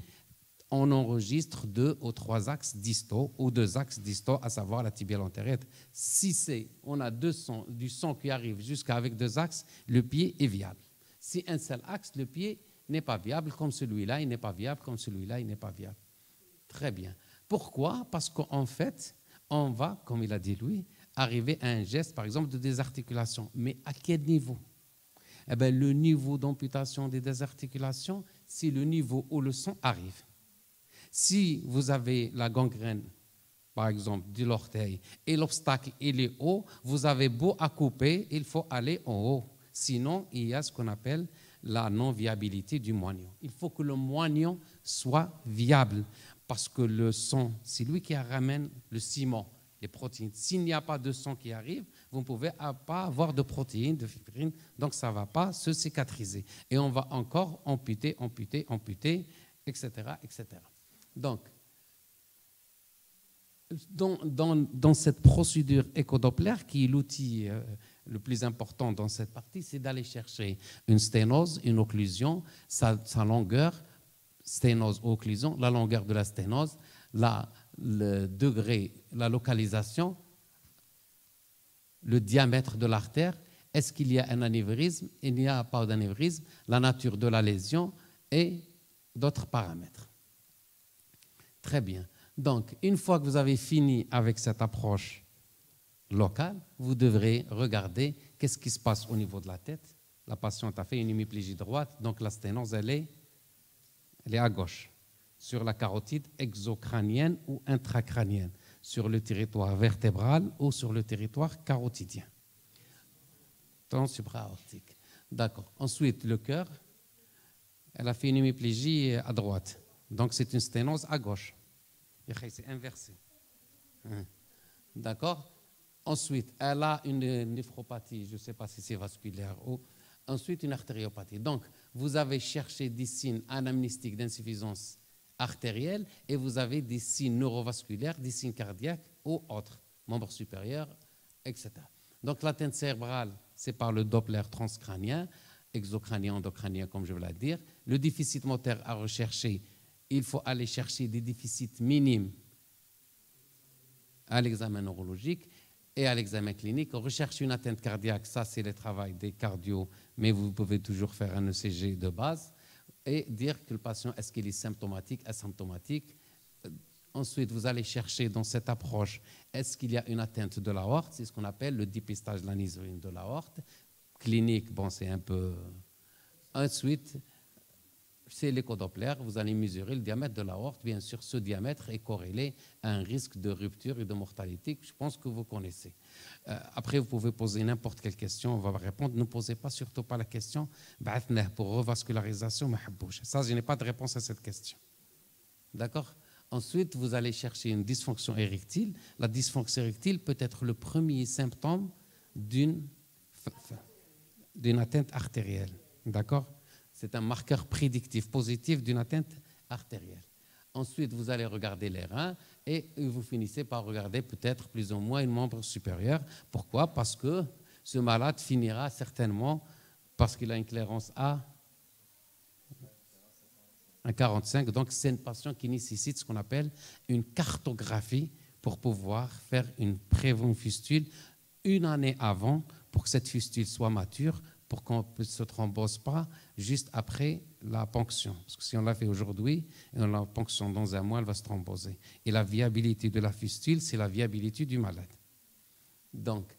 [SPEAKER 2] on enregistre 2 ou 3 axes distaux ou 2 axes distaux, à savoir la tibiale antérieure. Si on a du son qui arrive jusqu'avec 2 axes, le pied est viable. Si un seul axe, le pied n'est pas viable comme celui-là, il n'est pas viable comme celui-là, il n'est pas viable. Très bien. Pourquoi? Parce qu'en fait, on va, comme il a dit lui, arriver à un geste, par exemple, de désarticulation. Mais à quel niveau? Eh bien, le niveau d'amputation des désarticulations, c'est le niveau où le son arrive. Si vous avez la gangrène, par exemple, de l'orteil, et l'obstacle, il est haut, vous avez beau à couper, il faut aller en haut. Sinon, il y a ce qu'on appelle la non-viabilité du moignon. Il faut que le moignon soit viable, parce que le son, c'est lui qui ramène le ciment, les protéines. S'il n'y a pas de son qui arrive, vous ne pouvez pas avoir de protéines, de fibrines, donc ça ne va pas se cicatriser. Et on va encore amputer, etc., etc. Donc, dans cette procédure échodoppler, qui est l'outil le plus important dans cette partie, c'est d'aller chercher une sténose, une occlusion, sa longueur, sténose ou occlusion, la longueur de la sténose, le degré, la localisation, le diamètre de l'artère, est-ce qu'il y a un anévrisme, il n'y a pas d'anévrisme, la nature de la lésion et d'autres paramètres. Très bien. Donc, une fois que vous avez fini avec cette approche locale, vous devrez regarder qu'est-ce qui se passe au niveau de la tête. La patiente a fait une hémiplégie droite, donc la sténose, elle est à gauche, sur la carotide exocrânienne ou intracrânienne, sur le territoire vertébral ou sur le territoire carotidien. Tendon supra-aortique. D'accord. Ensuite, le cœur, elle a fait une hémiplégie à droite. Donc, c'est une sténose à gauche. C'est inversé. D'accord? Ensuite, elle a une néphropathie, je ne sais pas si c'est vasculaire ou. Ensuite, une artériopathie. Donc, vous avez cherché des signes anamnéstiques d'insuffisance artérielle et vous avez des signes neurovasculaires, des signes cardiaques ou autres, membres supérieurs, etc. Donc, l'atteinte cérébrale, c'est par le Doppler transcrânien, exocrânien, endocrânien, comme je veux le dire. Le déficit moteur à rechercher, il faut aller chercher des déficits minimes à l'examen neurologique et à l'examen clinique. On recherche une atteinte cardiaque, ça c'est le travail des cardio, mais vous pouvez toujours faire un ECG de base et dire que le patient, est-ce qu'il est symptomatique, asymptomatique. Ensuite, vous allez chercher dans cette approche, est-ce qu'il y a une atteinte de l'aorte, c'est ce qu'on appelle le dépistage de l'anévrisme de l'aorte. Clinique, bon, c'est un peu. Ensuite, c'est l'échodoppler, vous allez mesurer le diamètre de l'aorte. Bien sûr, ce diamètre est corrélé à un risque de rupture et de mortalité que je pense que vous connaissez. Après, vous pouvez poser n'importe quelle question, on va répondre. Ne posez pas surtout pas la question pour revascularisation, ça, je n'ai pas de réponse à cette question. D'accord? Ensuite, vous allez chercher une dysfonction érectile. La dysfonction érectile peut être le premier symptôme d'une atteinte artérielle. D'accord? C'est un marqueur prédictif positif d'une atteinte artérielle. Ensuite, vous allez regarder les reins et vous finissez par regarder peut-être plus ou moins une membre supérieure. Pourquoi? Parce que ce malade finira certainement, parce qu'il a une clairance à 45. Donc, c'est une patient qui nécessite ce qu'on appelle une cartographie pour pouvoir faire une fistule une année avant pour que cette fistule soit mature, pour qu'on ne se thrombose pas juste après la ponction. Parce que si on l'a fait aujourd'hui et on la ponction dans un mois, elle va se thromboser. Et la viabilité de la fistule, c'est la viabilité du malade. Donc,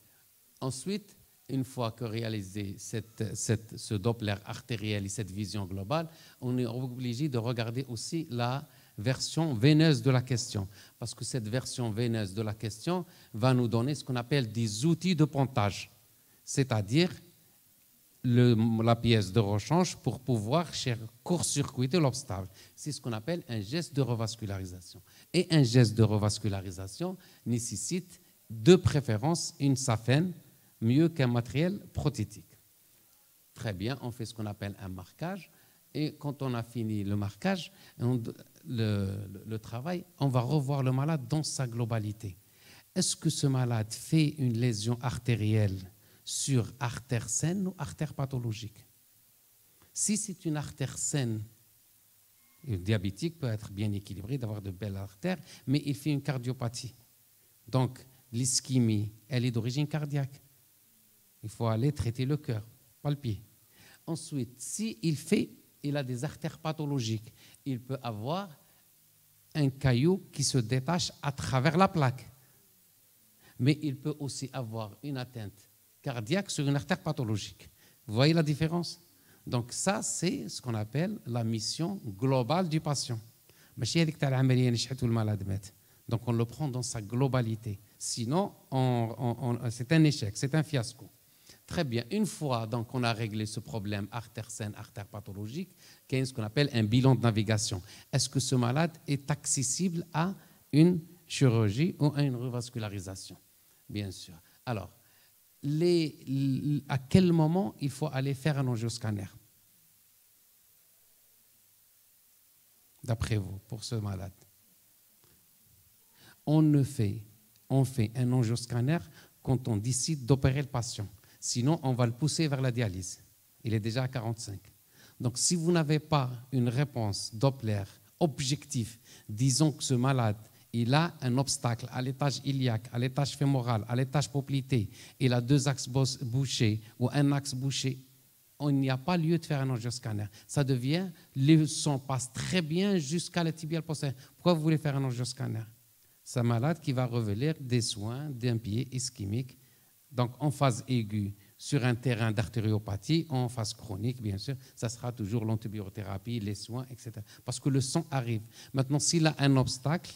[SPEAKER 2] ensuite, une fois que réalisé ce Doppler artériel et cette vision globale, on est obligé de regarder aussi la version veineuse de la question. Parce que cette version veineuse de la question va nous donner ce qu'on appelle des outils de pontage. C'est-à-dire la pièce de rechange pour pouvoir court-circuiter l'obstacle. C'est ce qu'on appelle un geste de revascularisation. Et un geste de revascularisation nécessite de préférence une saphène mieux qu'un matériel prothétique. Très bien, on fait ce qu'on appelle un marquage Et quand on a fini le marquage, le travail, on va revoir le malade dans sa globalité. Est-ce que ce malade fait une lésion artérielle sur artère saine ou artère pathologique? Si c'est une artère saine, le diabétique peut être bien équilibré, d'avoir de belles artères, mais il fait une cardiopathie. Donc, l'ischémie, elle est d'origine cardiaque. Il faut aller traiter le cœur, pas le pied. Ensuite, il a des artères pathologiques, il peut avoir un caillou qui se détache à travers la plaque. Mais il peut aussi avoir une atteinte cardiaque sur une artère pathologique. Vous voyez la différence? Donc ça, c'est ce qu'on appelle la mission globale du patient. Donc on le prend dans sa globalité. Sinon, c'est un échec, c'est un fiasco. Très bien. Une fois donc on a réglé ce problème artère saine, artère pathologique, il y a ce qu'on appelle un bilan de navigation. Est-ce que ce malade est accessible à une chirurgie ou à une revascularisation? Bien sûr. Alors, à quel moment il faut aller faire un angioscanner? D'après vous, pour ce malade? On fait un angioscanner quand on décide d'opérer le patient. Sinon, on va le pousser vers la dialyse. Il est déjà à 45. Donc, si vous n'avez pas une réponse Doppler objective, disons que ce malade, il a un obstacle à l'étage iliaque, à l'étage fémoral, à l'étage poplité, il a 2 axes bouchés ou un axe bouché, il n'y a pas lieu de faire un angioscanner. Ça devient, le sang passe très bien jusqu'à la tibiale postérieure. Pourquoi vous voulez faire un angioscanner? C'est un malade qui va revenir des soins d'un pied ischémique, donc en phase aiguë, sur un terrain d'artériopathie, en phase chronique, bien sûr, ça sera toujours l'antibiothérapie, les soins, etc. Parce que le sang arrive. Maintenant, s'il a un obstacle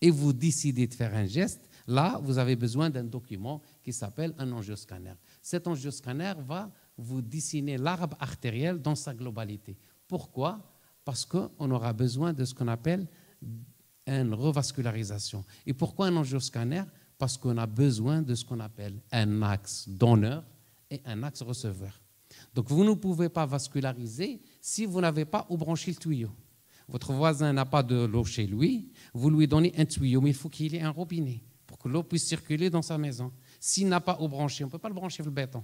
[SPEAKER 2] et vous décidez de faire un geste, là, vous avez besoin d'un document qui s'appelle un angioscanner. Cet angioscanner va vous dessiner l'arbre artériel dans sa globalité. Pourquoi? Parce qu'on aura besoin de ce qu'on appelle une revascularisation. Et pourquoi un angioscanner? Parce qu'on a besoin de ce qu'on appelle un axe donneur et un axe receveur. Donc vous ne pouvez pas vasculariser si vous n'avez pas où brancher le tuyau. Votre voisin n'a pas de l'eau chez lui, vous lui donnez un tuyau, mais il faut qu'il ait un robinet pour que l'eau puisse circuler dans sa maison. S'il n'a pas où brancher, on ne peut pas le brancher sur le béton.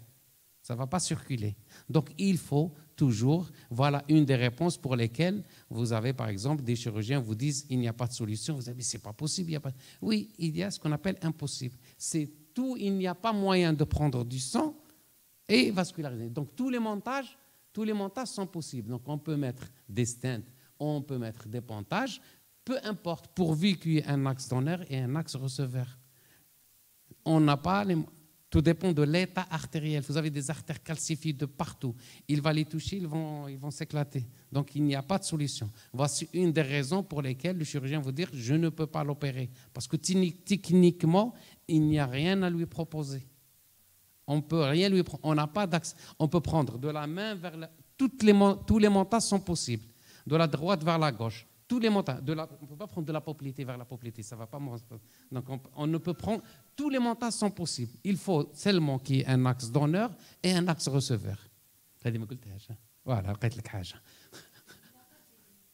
[SPEAKER 2] Ça ne va pas circuler. Donc, il faut toujours, voilà une des réponses pour lesquelles vous avez, par exemple, des chirurgiens vous disent il n'y a pas de solution. Vous avez, c'est pas possible. Il y a pas... Oui, il y a ce qu'on appelle impossible. C'est tout, il n'y a pas moyen de prendre du sang et vasculariser. Donc, tous les montages sont possibles. Donc, on peut mettre des stents, on peut mettre des pontages, peu importe, pourvu qu'il y ait un axe donneur et un axe receveur. On n'a pas les... Tout dépend de l'état artériel. Vous avez des artères calcifiées de partout. Il va les toucher, ils vont s'éclater. Donc, il n'y a pas de solution. Voici une des raisons pour lesquelles le chirurgien va dire « je ne peux pas l'opérer ». Parce que techniquement, il n'y a rien à lui proposer. On peut rien lui on n'a pas d'axe. On peut prendre de la main vers la... Tous les montages sont possibles. De la droite vers la gauche. Tous les montages. On ne peut pas prendre de la poplité vers la poplité. Ça ne va pas. Donc, on ne peut prendre... Tous les montages sont possibles. Il faut seulement qu'il y ait un axe donneur et un axe receveur. Voilà,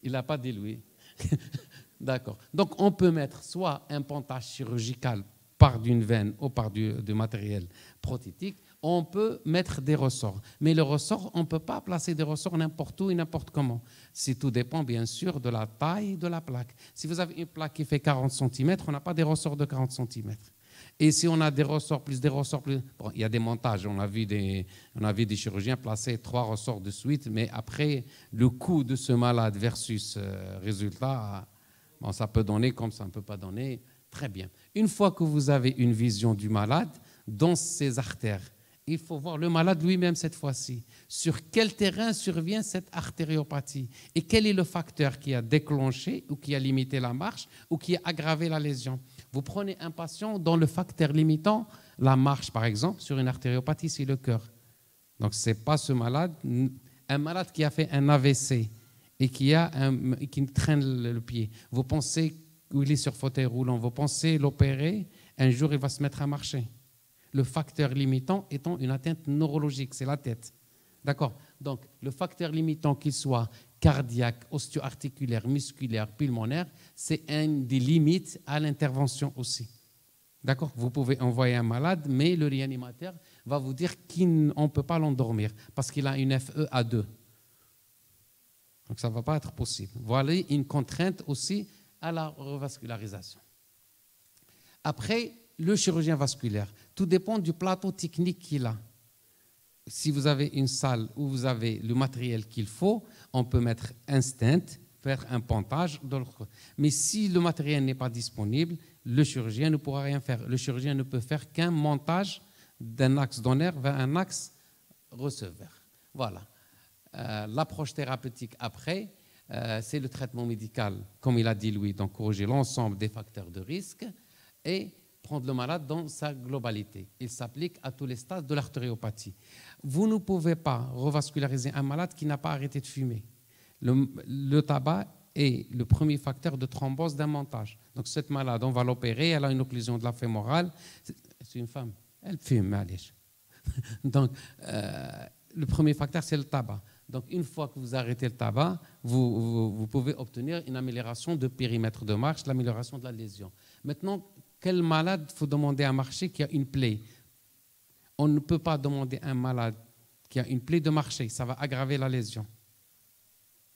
[SPEAKER 2] il n'a pas dit lui. D'accord. Donc, on peut mettre soit un pontage chirurgical par d'une veine ou par du matériel prothétique, on peut mettre des ressorts. Mais le ressort, on ne peut pas placer des ressorts n'importe où et n'importe comment. Tout dépend bien sûr de la taille de la plaque. Si vous avez une plaque qui fait 40 cm, on n'a pas des ressorts de 40 cm. Et si on a des ressorts plus... Bon, il y a des montages. On a vu des chirurgiens placer 3 ressorts de suite, mais après, le coût de ce malade versus résultat, bon, ça peut donner comme ça ne peut pas donner. Très bien. Une fois que vous avez une vision du malade, dans ses artères, il faut voir le malade lui-même cette fois-ci. Sur quel terrain survient cette artériopathie? Et quel est le facteur qui a déclenché ou qui a limité la marche ou qui a aggravé la lésion? Vous prenez un patient dont le facteur limitant la marche, par exemple, sur une artériopathie, c'est le cœur. Donc, ce n'est pas ce malade. Un malade qui a fait un AVC et qui traîne le pied. Vous pensez qu'il est sur fauteuil roulant, vous pensez l'opérer, un jour il va se mettre à marcher. Le facteur limitant étant une atteinte neurologique, c'est la tête. D'accord? Donc, le facteur limitant, qu'il soit cardiaque, osteo-articulaire, musculaire, pulmonaire, c'est une des limites à l'intervention aussi. D'accord? Vous pouvez envoyer un malade, mais le réanimateur va vous dire qu'on ne peut pas l'endormir parce qu'il a une FE à 2. Donc, ça ne va pas être possible. Voilà une contrainte aussi à la revascularisation. Après, le chirurgien vasculaire, tout dépend du plateau technique qu'il a. Si vous avez une salle où vous avez le matériel qu'il faut, on peut mettre un stent, faire un pontage. Mais si le matériel n'est pas disponible, le chirurgien ne pourra rien faire. Le chirurgien ne peut faire qu'un montage d'un axe donneur vers un axe receveur. Voilà. L'approche thérapeutique après, c'est le traitement médical, comme il a dit Louis, donc corriger l'ensemble des facteurs de risque et prendre le malade dans sa globalité. Il s'applique à tous les stades de l'artériopathie. Vous ne pouvez pas revasculariser un malade qui n'a pas arrêté de fumer. Le tabac est le premier facteur de thrombose d'un montage. Donc cette malade, on va l'opérer, elle a une occlusion de la fémorale. C'est une femme, elle fume, allez. Donc le premier facteur, c'est le tabac. Donc, une fois que vous arrêtez le tabac, vous pouvez obtenir une amélioration de périmètre de marche, l'amélioration de la lésion. Maintenant, quel malade faut demander à marcher qui a une plaie? On ne peut pas demander à un malade qui a une plaie de marcher, ça va aggraver la lésion.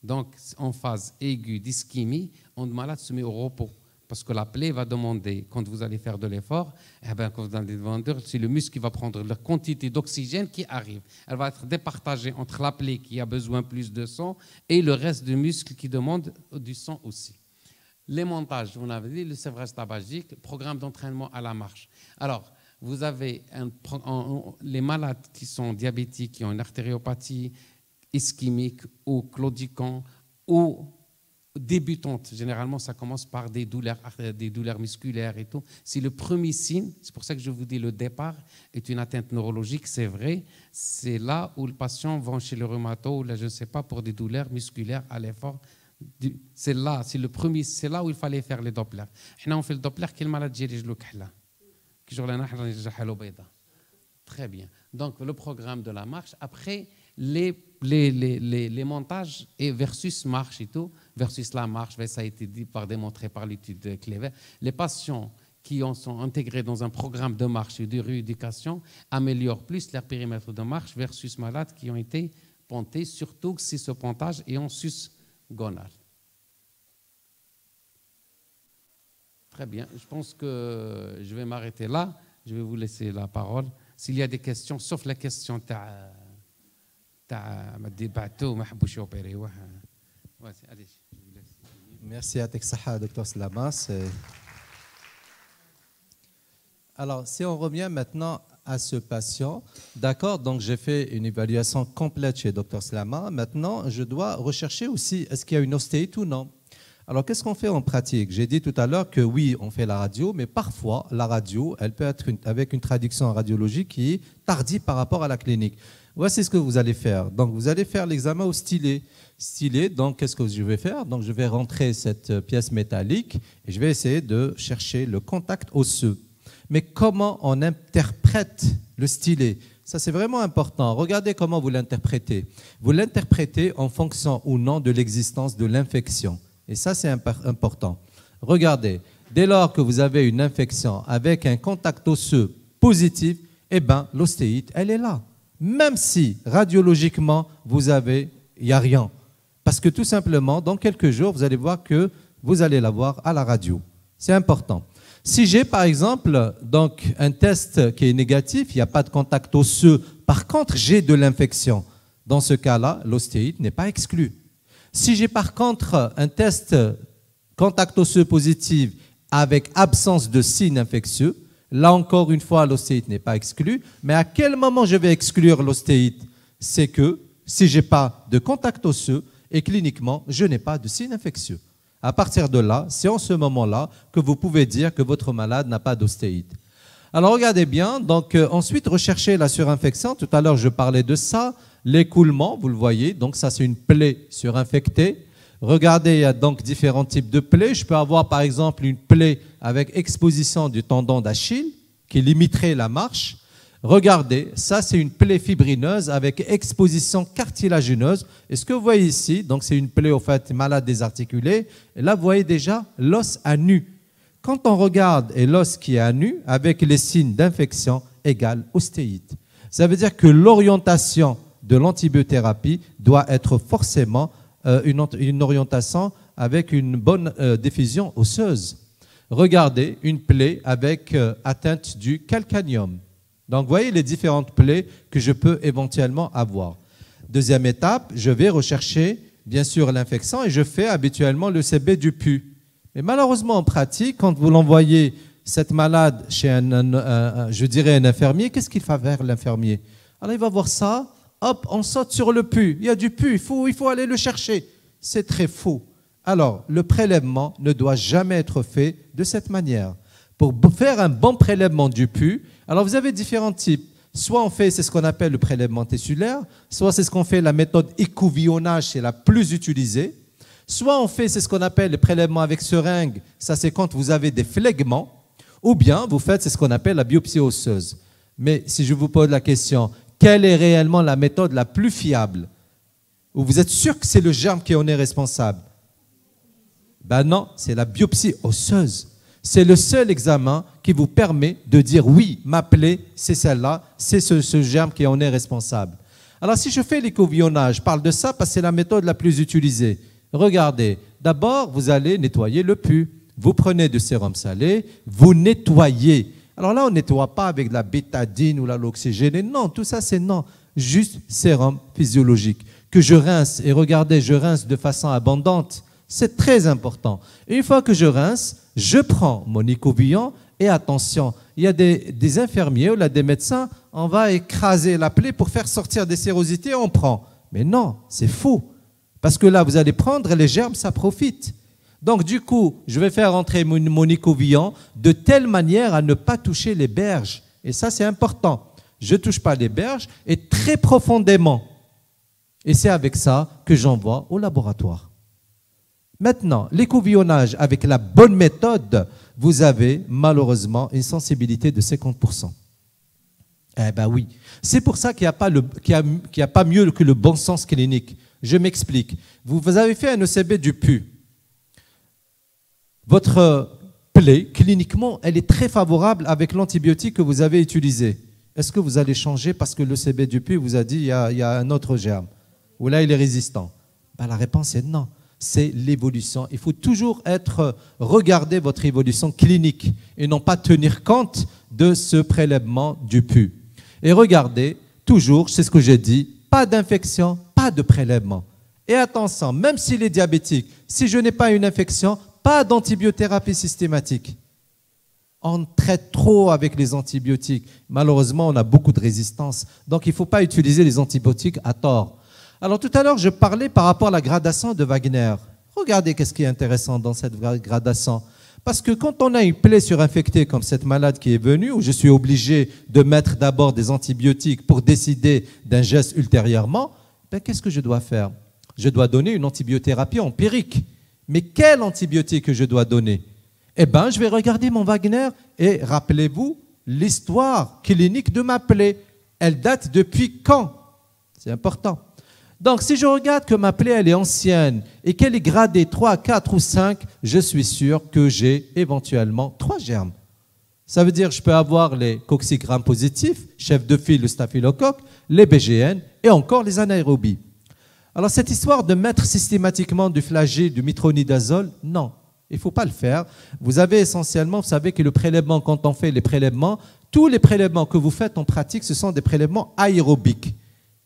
[SPEAKER 2] Donc, en phase aiguë d'ischémie, un malade se met au repos. Parce que la plaie va demander, quand vous allez faire de l'effort, quand vous allez demander, c'est le muscle qui va prendre la quantité d'oxygène qui arrive. Elle va être départagée entre la plaie qui a besoin plus de sang et le reste du muscle qui demande du sang aussi. Les montages, on avait dit, le sévrage tabagique, le programme d'entraînement à la marche. Alors, vous avez les malades qui sont diabétiques, qui ont une artériopathie ischémique ou claudiquant ou débutante. Généralement, ça commence par des douleurs musculaires et tout. C'est le premier signe. C'est pour ça que je vous dis le départ est une atteinte neurologique, c'est vrai. C'est là où le patient va chez le rhumato ou là, je ne sais pas, pour des douleurs musculaires à l'effort. C'est là, c'est le premier, c'est là où il fallait faire les Doppler. On fait le Doppler, quel malade j'ai les Très bien. Donc, le programme de la marche. Après, les montages et versus marche et tout, versus la marche, ça a été démontré par l'étude de Clever. Les patients qui sont intégrés dans un programme de marche et de rééducation améliorent plus leur périmètre de marche versus malades qui ont été pontés, surtout si ce pontage est en sus-gonal. Très bien, je pense que je vais m'arrêter là. Je vais vous laisser la parole. S'il y a des questions, sauf la question
[SPEAKER 1] Merci à Teksaha, Dr Slamas. Alors, si on revient maintenant à ce patient, d'accord, donc j'ai fait une évaluation complète chez Dr Slama. Maintenant, je dois rechercher aussi, est-ce qu'il y a une ostéite ou non? Alors, qu'est-ce qu'on fait en pratique? J'ai dit tout à l'heure que oui, on fait la radio, mais parfois, la radio, elle peut être avec une traduction radiologique qui est tardive par rapport à la clinique. Voici ce que vous allez faire. Donc, vous allez faire l'examen au stylet. Stylet, donc, qu'est-ce que je vais faire? Donc, je vais rentrer cette pièce métallique et je vais essayer de chercher le contact osseux. Mais comment on interprète le stylet? Ça, c'est vraiment important. Regardez comment vous l'interprétez. Vous l'interprétez en fonction ou non de l'existence de l'infection. Et ça, c'est important. Regardez, dès lors que vous avez une infection avec un contact osseux positif, eh bien, l'ostéite, elle est là. Même si, radiologiquement, il n'y a rien. Parce que tout simplement, dans quelques jours, vous allez voir que vous allez la voir à la radio. C'est important. Si j'ai, par exemple, donc, un test qui est négatif, il n'y a pas de contact osseux, par contre, j'ai de l'infection. Dans ce cas-là, l'ostéite n'est pas exclue. Si j'ai par contre un test contact osseux positif avec absence de signes infectieux, là encore une fois, l'ostéite n'est pas exclue. Mais à quel moment je vais exclure l'ostéite? C'est que si je n'ai pas de contact osseux et cliniquement, je n'ai pas de signes infectieux. À partir de là, c'est en ce moment-là que vous pouvez dire que votre malade n'a pas d'ostéite. Alors regardez bien, donc ensuite recherchez la surinfection. Tout à l'heure, je parlais de ça. L'écoulement, vous le voyez, donc ça c'est une plaie surinfectée. Regardez, il y a donc différents types de plaies. Je peux avoir par exemple une plaie avec exposition du tendon d'Achille qui limiterait la marche. Regardez, ça c'est une plaie fibrineuse avec exposition cartilagineuse. Et ce que vous voyez ici, donc c'est une plaie au fait malade désarticulée. Et là, vous voyez déjà l'os à nu. Quand on regarde et l'os qui est à nu, avec les signes d'infection égale ostéite. Ça veut dire que l'orientation de l'antibiothérapie doit être forcément une orientation avec une bonne diffusion osseuse. Regardez une plaie avec atteinte du calcanéum. Donc, vous voyez les différentes plaies que je peux éventuellement avoir. Deuxième étape, je vais rechercher, bien sûr, l'infection et je fais habituellement le CB du pus. Mais malheureusement, en pratique, quand vous l'envoyez, cette malade, chez je dirais un infirmier, qu'est-ce qu'il va faire, l'infirmier? Alors, il va voir ça, hop, on saute sur le pus. Il y a du pus, il faut aller le chercher. C'est très faux. Alors, le prélèvement ne doit jamais être fait de cette manière. Pour faire un bon prélèvement du pus, alors vous avez différents types. Soit on fait, c'est ce qu'on appelle le prélèvement tessulaire, soit c'est ce qu'on fait, la méthode écouvillonnage, c'est la plus utilisée. Soit on fait, c'est ce qu'on appelle le prélèvement avec seringue, ça c'est quand vous avez des phlegments. Ou bien vous faites, c'est ce qu'on appelle la biopsie osseuse. Mais si je vous pose la question, quelle est réellement la méthode la plus fiable? Ou vous êtes sûr que c'est le germe qui en est responsable? Ben non, c'est la biopsie osseuse. C'est le seul examen qui vous permet de dire oui, ma plaie, c'est celle-là, c'est ce germe qui en est responsable. Alors si je fais l'écouvillonnage, je parle de ça parce que c'est la méthode la plus utilisée. Regardez, d'abord vous allez nettoyer le pus. Vous prenez du sérum salé, vous nettoyez. Alors là, on ne nettoie pas avec de la bétadine ou l'oxygéné. Non, tout ça c'est non. Juste sérum physiologique que je rince. Et regardez, je rince de façon abondante. C'est très important. Et une fois que je rince, je prends mon écouvillon et attention, il y a des infirmiers ou là, des médecins, on va écraser la plaie pour faire sortir des sérosités, on prend. Mais non, c'est faux. Parce que là, vous allez prendre les germes, ça profite. Donc du coup, je vais faire entrer mon écouvillon de telle manière à ne pas toucher les berges. Et ça, c'est important. Je ne touche pas les berges et très profondément. Et c'est avec ça que j'envoie au laboratoire. Maintenant, l'écouvillonnage avec la bonne méthode, vous avez malheureusement une sensibilité de 50%. Eh bien oui. C'est pour ça qu'il n'y a pas mieux que le bon sens clinique. Je m'explique. Vous avez fait un ECB du pus. Votre plaie, cliniquement, elle est très favorable avec l'antibiotique que vous avez utilisé. Est-ce que vous allez changer parce que l'ECB du pus vous a dit qu'il y a un autre germe? Ou là, il est résistant? Ben, la réponse est non. C'est l'évolution. Il faut toujours regarder votre évolution clinique et non pas tenir compte de ce prélèvement du pus. Et regardez, toujours, c'est ce que j'ai dit, pas d'infection, pas de prélèvement. Et attention, même s'il est diabétique, si je n'ai pas une infection, pas d'antibiothérapie systématique. On traite trop avec les antibiotiques. Malheureusement, on a beaucoup de résistance. Donc, il ne faut pas utiliser les antibiotiques à tort. Alors tout à l'heure, je parlais par rapport à la gradation de Wagner. Regardez qu'est-ce qui est intéressant dans cette gradation. Parce que quand on a une plaie surinfectée comme cette malade qui est venue, où je suis obligé de mettre d'abord des antibiotiques pour décider d'un geste ultérieurement, ben, qu'est-ce que je dois faire? Je dois donner une antibiothérapie empirique. Mais quel antibiotique je dois donner? Eh bien, je vais regarder mon Wagner et rappelez-vous l'histoire clinique de ma plaie. Elle date depuis quand? C'est important. Donc, si je regarde que ma plaie, elle est ancienne et qu'elle est gradée 3, 4 ou 5, je suis sûr que j'ai éventuellement 3 germes. Ça veut dire que je peux avoir les coccigrammes positifs, chef de file, le staphylocoque, les BGN et encore les anaérobies. Alors, cette histoire de mettre systématiquement du flagelle, du metronidazole, non, il ne faut pas le faire. Vous avez essentiellement, vous savez que le prélèvement, quand on fait les prélèvements, tous les prélèvements que vous faites en pratique, ce sont des prélèvements aérobiques.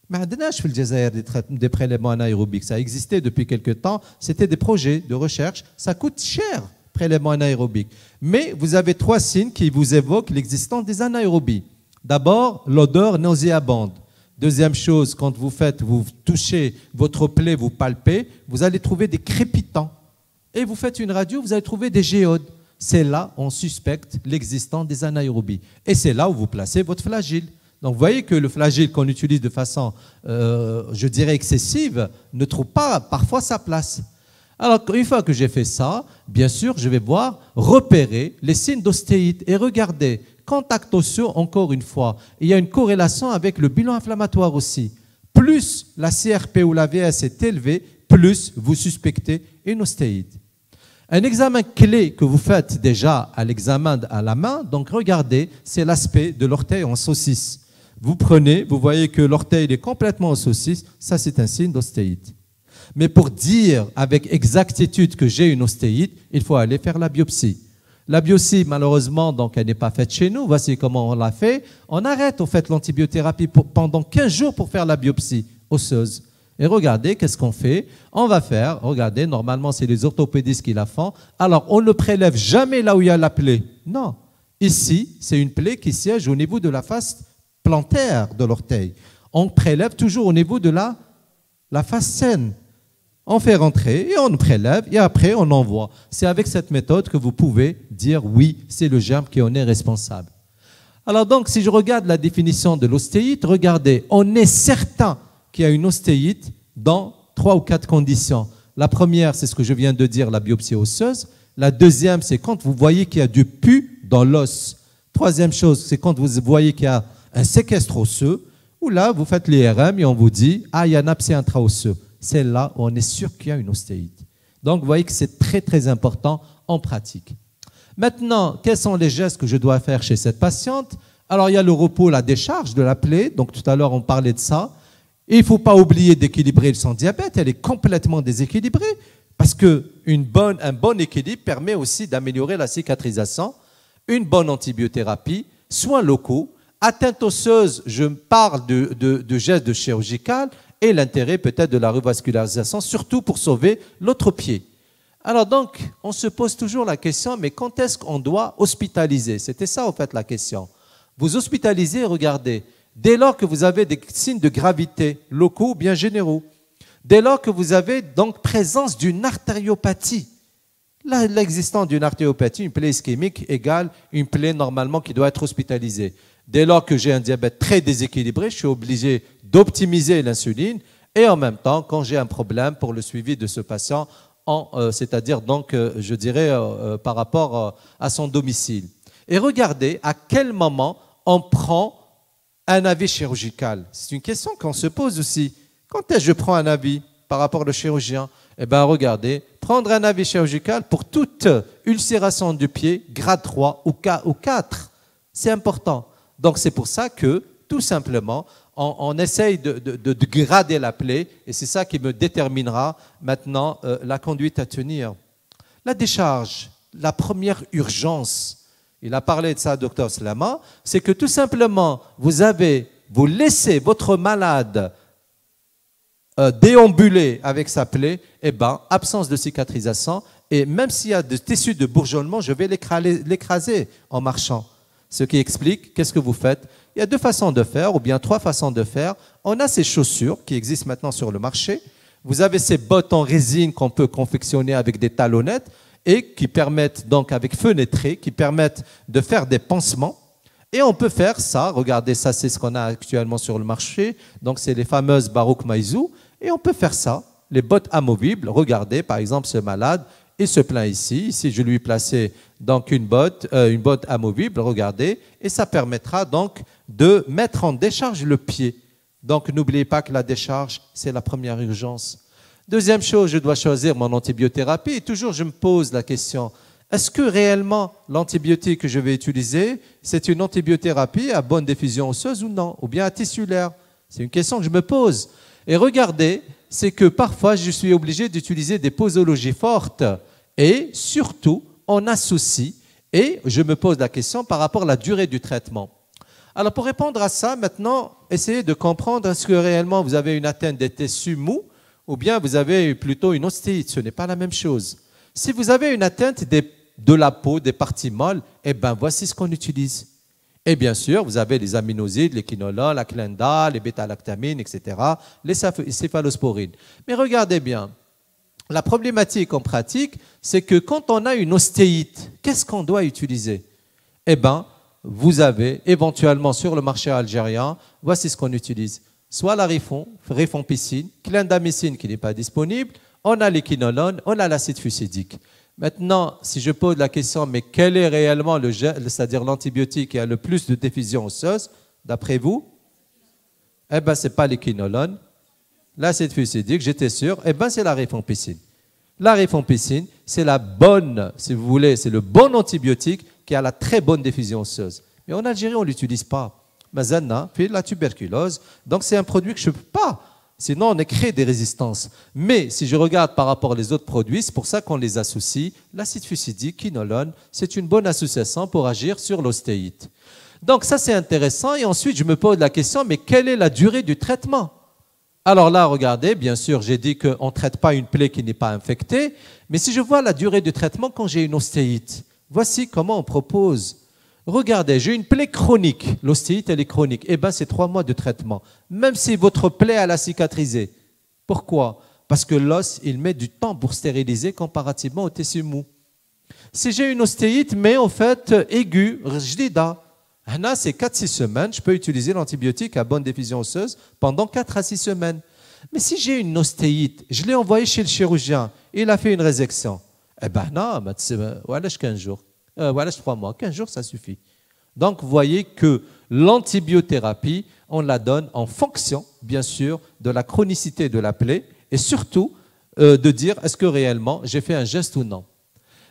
[SPEAKER 1] Mais je fais le Jazair des prélèvements anaérobiques. Ça existait depuis quelque temps. C'était des projets de recherche. Ça coûte cher, prélèvements anaérobiques. Mais vous avez 3 signes qui vous évoquent l'existence des anaérobies. D'abord, l'odeur nauséabonde. Deuxième chose, quand vous touchez votre plaie, vous palpez, vous allez trouver des crépitants. Et vous faites une radio, vous allez trouver des géodes. C'est là on suspecte l'existence des anaérobies. Et c'est là où vous placez votre flagelle. Donc vous voyez que le flagelle qu'on utilise de façon, je dirais, excessive, ne trouve pas parfois sa place. Alors une fois que j'ai fait ça, bien sûr, je vais repérer les signes d'ostéite et regarder Contact osseux, encore une fois. Il y a une corrélation avec le bilan inflammatoire aussi. Plus la CRP ou la VS est élevée, plus vous suspectez une ostéite. Un examen clé que vous faites déjà à l'examen à la main, donc regardez, c'est l'aspect de l'orteil en saucisse. Vous prenez, vous voyez que l'orteil est complètement en saucisse, ça c'est un signe d'ostéite. Mais pour dire avec exactitude que j'ai une ostéite, il faut aller faire la biopsie. La biopsie, malheureusement, donc, elle n'est pas faite chez nous. Voici comment on l'a fait. On arrête, au fait, l'antibiothérapie pendant 15 jours pour faire la biopsie osseuse. Et regardez, qu'est-ce qu'on fait? On va faire, regardez, normalement, c'est les orthopédistes qui la font. Alors, on ne prélève jamais là où il y a la plaie. Non. Ici, c'est une plaie qui siège au niveau de la face plantaire de l'orteil. On prélève toujours au niveau de la face saine. On fait rentrer et on prélève et après on envoie. C'est avec cette méthode que vous pouvez dire oui, c'est le germe qui en est responsable. Alors donc, si je regarde la définition de l'ostéite, regardez, on est certain qu'il y a une ostéite dans 3 ou 4 conditions. La première, c'est ce que je viens de dire, la biopsie osseuse. La deuxième, c'est quand vous voyez qu'il y a du pus dans l'os. Troisième chose, c'est quand vous voyez qu'il y a un séquestre osseux, où là, vous faites l'IRM et on vous dit, ah, il y a un abcès intraosseux. C'est là où on est sûr qu'il y a une ostéite. Donc, vous voyez que c'est très, très important en pratique. Maintenant, quels sont les gestes que je dois faire chez cette patiente? Alors, il y a le repos, la décharge de la plaie. Donc, tout à l'heure, on parlait de ça. Et il ne faut pas oublier d'équilibrer son diabète. Elle est complètement déséquilibrée parce qu'un bon équilibre permet aussi d'améliorer la cicatrisation. Une bonne antibiothérapie, soins locaux, atteinte osseuse, je parle de gestes chirurgicaux, et l'intérêt peut-être de la revascularisation, surtout pour sauver l'autre pied. Alors donc, on se pose toujours la question, mais quand est-ce qu'on doit hospitaliser? C'était ça, en fait, la question. Vous hospitalisez, regardez, dès lors que vous avez des signes de gravité locaux ou bien généraux, dès lors que vous avez donc présence d'une artériopathie. L'existence d'une artériopathie, une plaie ischémique, égale une plaie normalement qui doit être hospitalisée. Dès lors que j'ai un diabète très déséquilibré, je suis obligé d'optimiser l'insuline et en même temps, quand j'ai un problème pour le suivi de ce patient, c'est-à-dire donc, je dirais, par rapport à son domicile. Et regardez à quel moment on prend un avis chirurgical. C'est une question qu'on se pose aussi. Quand est-ce que je prends un avis par rapport au chirurgien? Eh bien, regardez, prendre un avis chirurgical pour toute ulcération du pied, grade 3 ou 4, c'est important. Donc, c'est pour ça que, tout simplement, on essaye de grader la plaie et c'est ça qui me déterminera maintenant la conduite à tenir. La décharge, la première urgence, il a parlé de ça, Dr Slama, c'est que tout simplement, vous laissez votre malade déambuler avec sa plaie, eh ben, absence de cicatrisation et même s'il y a des tissus de bourgeonnement, je vais l'écraser en marchant. Ce qui explique, qu'est-ce que vous faites? Il y a 2 façons de faire, ou bien 3 façons de faire. On a ces chaussures qui existent maintenant sur le marché. Vous avez ces bottes en résine qu'on peut confectionner avec des talonnettes et qui permettent, donc avec fenêtrés, qui permettent de faire des pansements. Et on peut faire ça, regardez, ça c'est ce qu'on a actuellement sur le marché. Donc c'est les fameuses Baroque Maizou. Et on peut faire ça, les bottes amovibles. Regardez, par exemple, ce malade, il se plaint ici. Ici, je lui ai placé donc une botte amovible, regardez, et ça permettra donc de mettre en décharge le pied. Donc, n'oubliez pas que la décharge, c'est la première urgence. Deuxième chose, je dois choisir mon antibiothérapie. Et toujours, je me pose la question, est-ce que réellement l'antibiotique que je vais utiliser, c'est une antibiothérapie à bonne diffusion osseuse ou non, ou bien à tissulaire? C'est une question que je me pose. Et regardez, c'est que parfois, je suis obligé d'utiliser des posologies fortes et surtout, on associe, et je me pose la question par rapport à la durée du traitement. Alors, pour répondre à ça, maintenant, essayez de comprendre est-ce que réellement vous avez une atteinte des tissus mous ou bien vous avez plutôt une ostéite. Ce n'est pas la même chose. Si vous avez une atteinte de la peau, des parties molles, eh bien, voici ce qu'on utilise. Et bien sûr, vous avez les aminosides, les quinolones, la clenda, les bêta-lactamines, etc., les céphalosporines. Mais regardez bien, la problématique en pratique, c'est que quand on a une ostéite, qu'est-ce qu'on doit utiliser? Eh bien, vous avez éventuellement sur le marché algérien, voici ce qu'on utilise. Soit la rifampicine, clindamycine qui n'est pas disponible, on a les quinolones, on a l'acide fusidique. Maintenant, si je pose la question, mais quel est réellement le gel, c'est-à-dire l'antibiotique qui a le plus de diffusion osseuse, d'après vous? Eh bien, ce n'est pas l'équinolone. L'acide fusidique, j'étais sûr, eh bien, c'est la rifampicine. La rifampicine, c'est la bonne, si vous voulez, c'est le bon antibiotique qui a la très bonne diffusion osseuse. Mais en Algérie, on ne l'utilise pas. Mazana fait la tuberculose, donc c'est un produit que je ne peux pas. Sinon, on crée des résistances. Mais si je regarde par rapport aux autres produits, c'est pour ça qu'on les associe. L'acide fusidique, quinolone, c'est une bonne association pour agir sur l'ostéite. Donc ça, c'est intéressant. Et ensuite, je me pose la question, mais quelle est la durée du traitement? Alors là, regardez, bien sûr, j'ai dit qu'on ne traite pas une plaie qui n'est pas infectée. Mais si je vois la durée du traitement quand j'ai une ostéite, voici comment on propose. Regardez, j'ai une plaie chronique. L'ostéite, elle est chronique. Eh bien, c'est 3 mois de traitement. Même si votre plaie, elle a cicatrisé. Pourquoi? Parce que l'os, il met du temps pour stériliser comparativement au tissu mou. Si j'ai une ostéite, mais en fait aiguë, jdida, c'est 4-6 semaines, je peux utiliser l'antibiotique à bonne diffusion osseuse pendant 4 à 6 semaines. Mais si j'ai une ostéite, je l'ai envoyé chez le chirurgien, il a fait une résection. Eh bien, non, voilà 15 jours. Voilà 3 mois, 15 jours, ça suffit. Donc, vous voyez que l'antibiothérapie, on la donne en fonction, bien sûr, de la chronicité de la plaie et surtout de dire est-ce que réellement j'ai fait un geste ou non.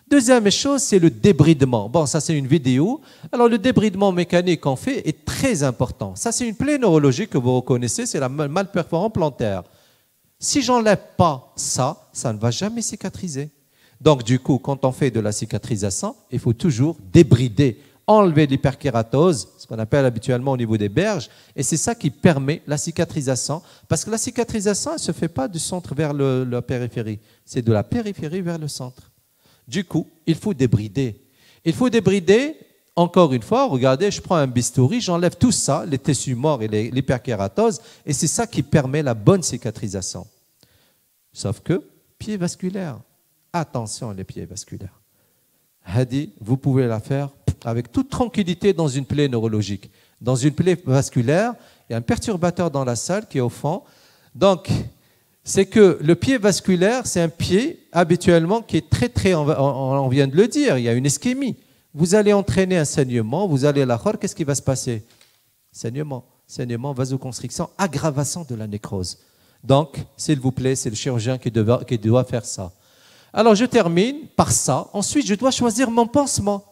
[SPEAKER 1] Deuxième chose, c'est le débridement. Bon, ça c'est une vidéo. Alors, le débridement mécanique qu'on fait est très important. Ça, c'est une plaie neurologique que vous reconnaissez, c'est la malperforance plantaire. Si j'enlève pas ça, ça ne va jamais cicatriser. Donc, du coup, quand on fait de la cicatrisation, il faut toujours débrider, enlever l'hyperkératose, ce qu'on appelle habituellement au niveau des berges, et c'est ça qui permet la cicatrisation, parce que la cicatrisation, elle ne se fait pas du centre vers la périphérie, c'est de la périphérie vers le centre. Du coup, il faut débrider. Il faut débrider, encore une fois, regardez, je prends un bistouri, j'enlève tout ça, les tissus morts et l'hyperkératose, et c'est ça qui permet la bonne cicatrisation. Sauf que, pied vasculaire. Attention, les pieds vasculaires. Hadi, vous pouvez la faire avec toute tranquillité dans une plaie neurologique. Dans une plaie vasculaire, il y a un perturbateur dans la salle qui est au fond. Donc, c'est que le pied vasculaire, c'est un pied habituellement qui est très, on vient de le dire, il y a une ischémie. Vous allez entraîner un saignement, vous allez à la khor, qu'est-ce qui va se passer? Saignement, vasoconstriction, aggravation de la nécrose. Donc, s'il vous plaît, c'est le chirurgien qui doit faire ça. Alors, je termine par ça. Ensuite, je dois choisir mon pansement.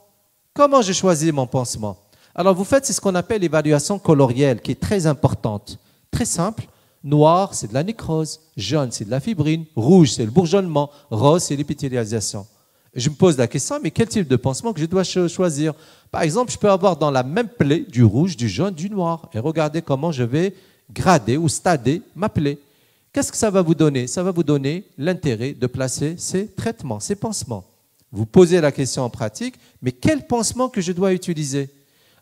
[SPEAKER 1] Comment je choisis mon pansement? Alors, vous faites ce qu'on appelle l'évaluation colorielle, qui est très importante. Très simple. Noir, c'est de la nécrose. Jaune, c'est de la fibrine. Rouge, c'est le bourgeonnement. Rose, c'est l'épithélialisation. Je me pose la question, mais quel type de pansement que je dois choisir? Par exemple, je peux avoir dans la même plaie du rouge, du jaune, du noir. Et regardez comment je vais grader ou stader ma plaie. Qu'est-ce que ça va vous donner? Ça va vous donner l'intérêt de placer ces traitements, ces pansements. Vous posez la question en pratique, mais quel pansement que je dois utiliser?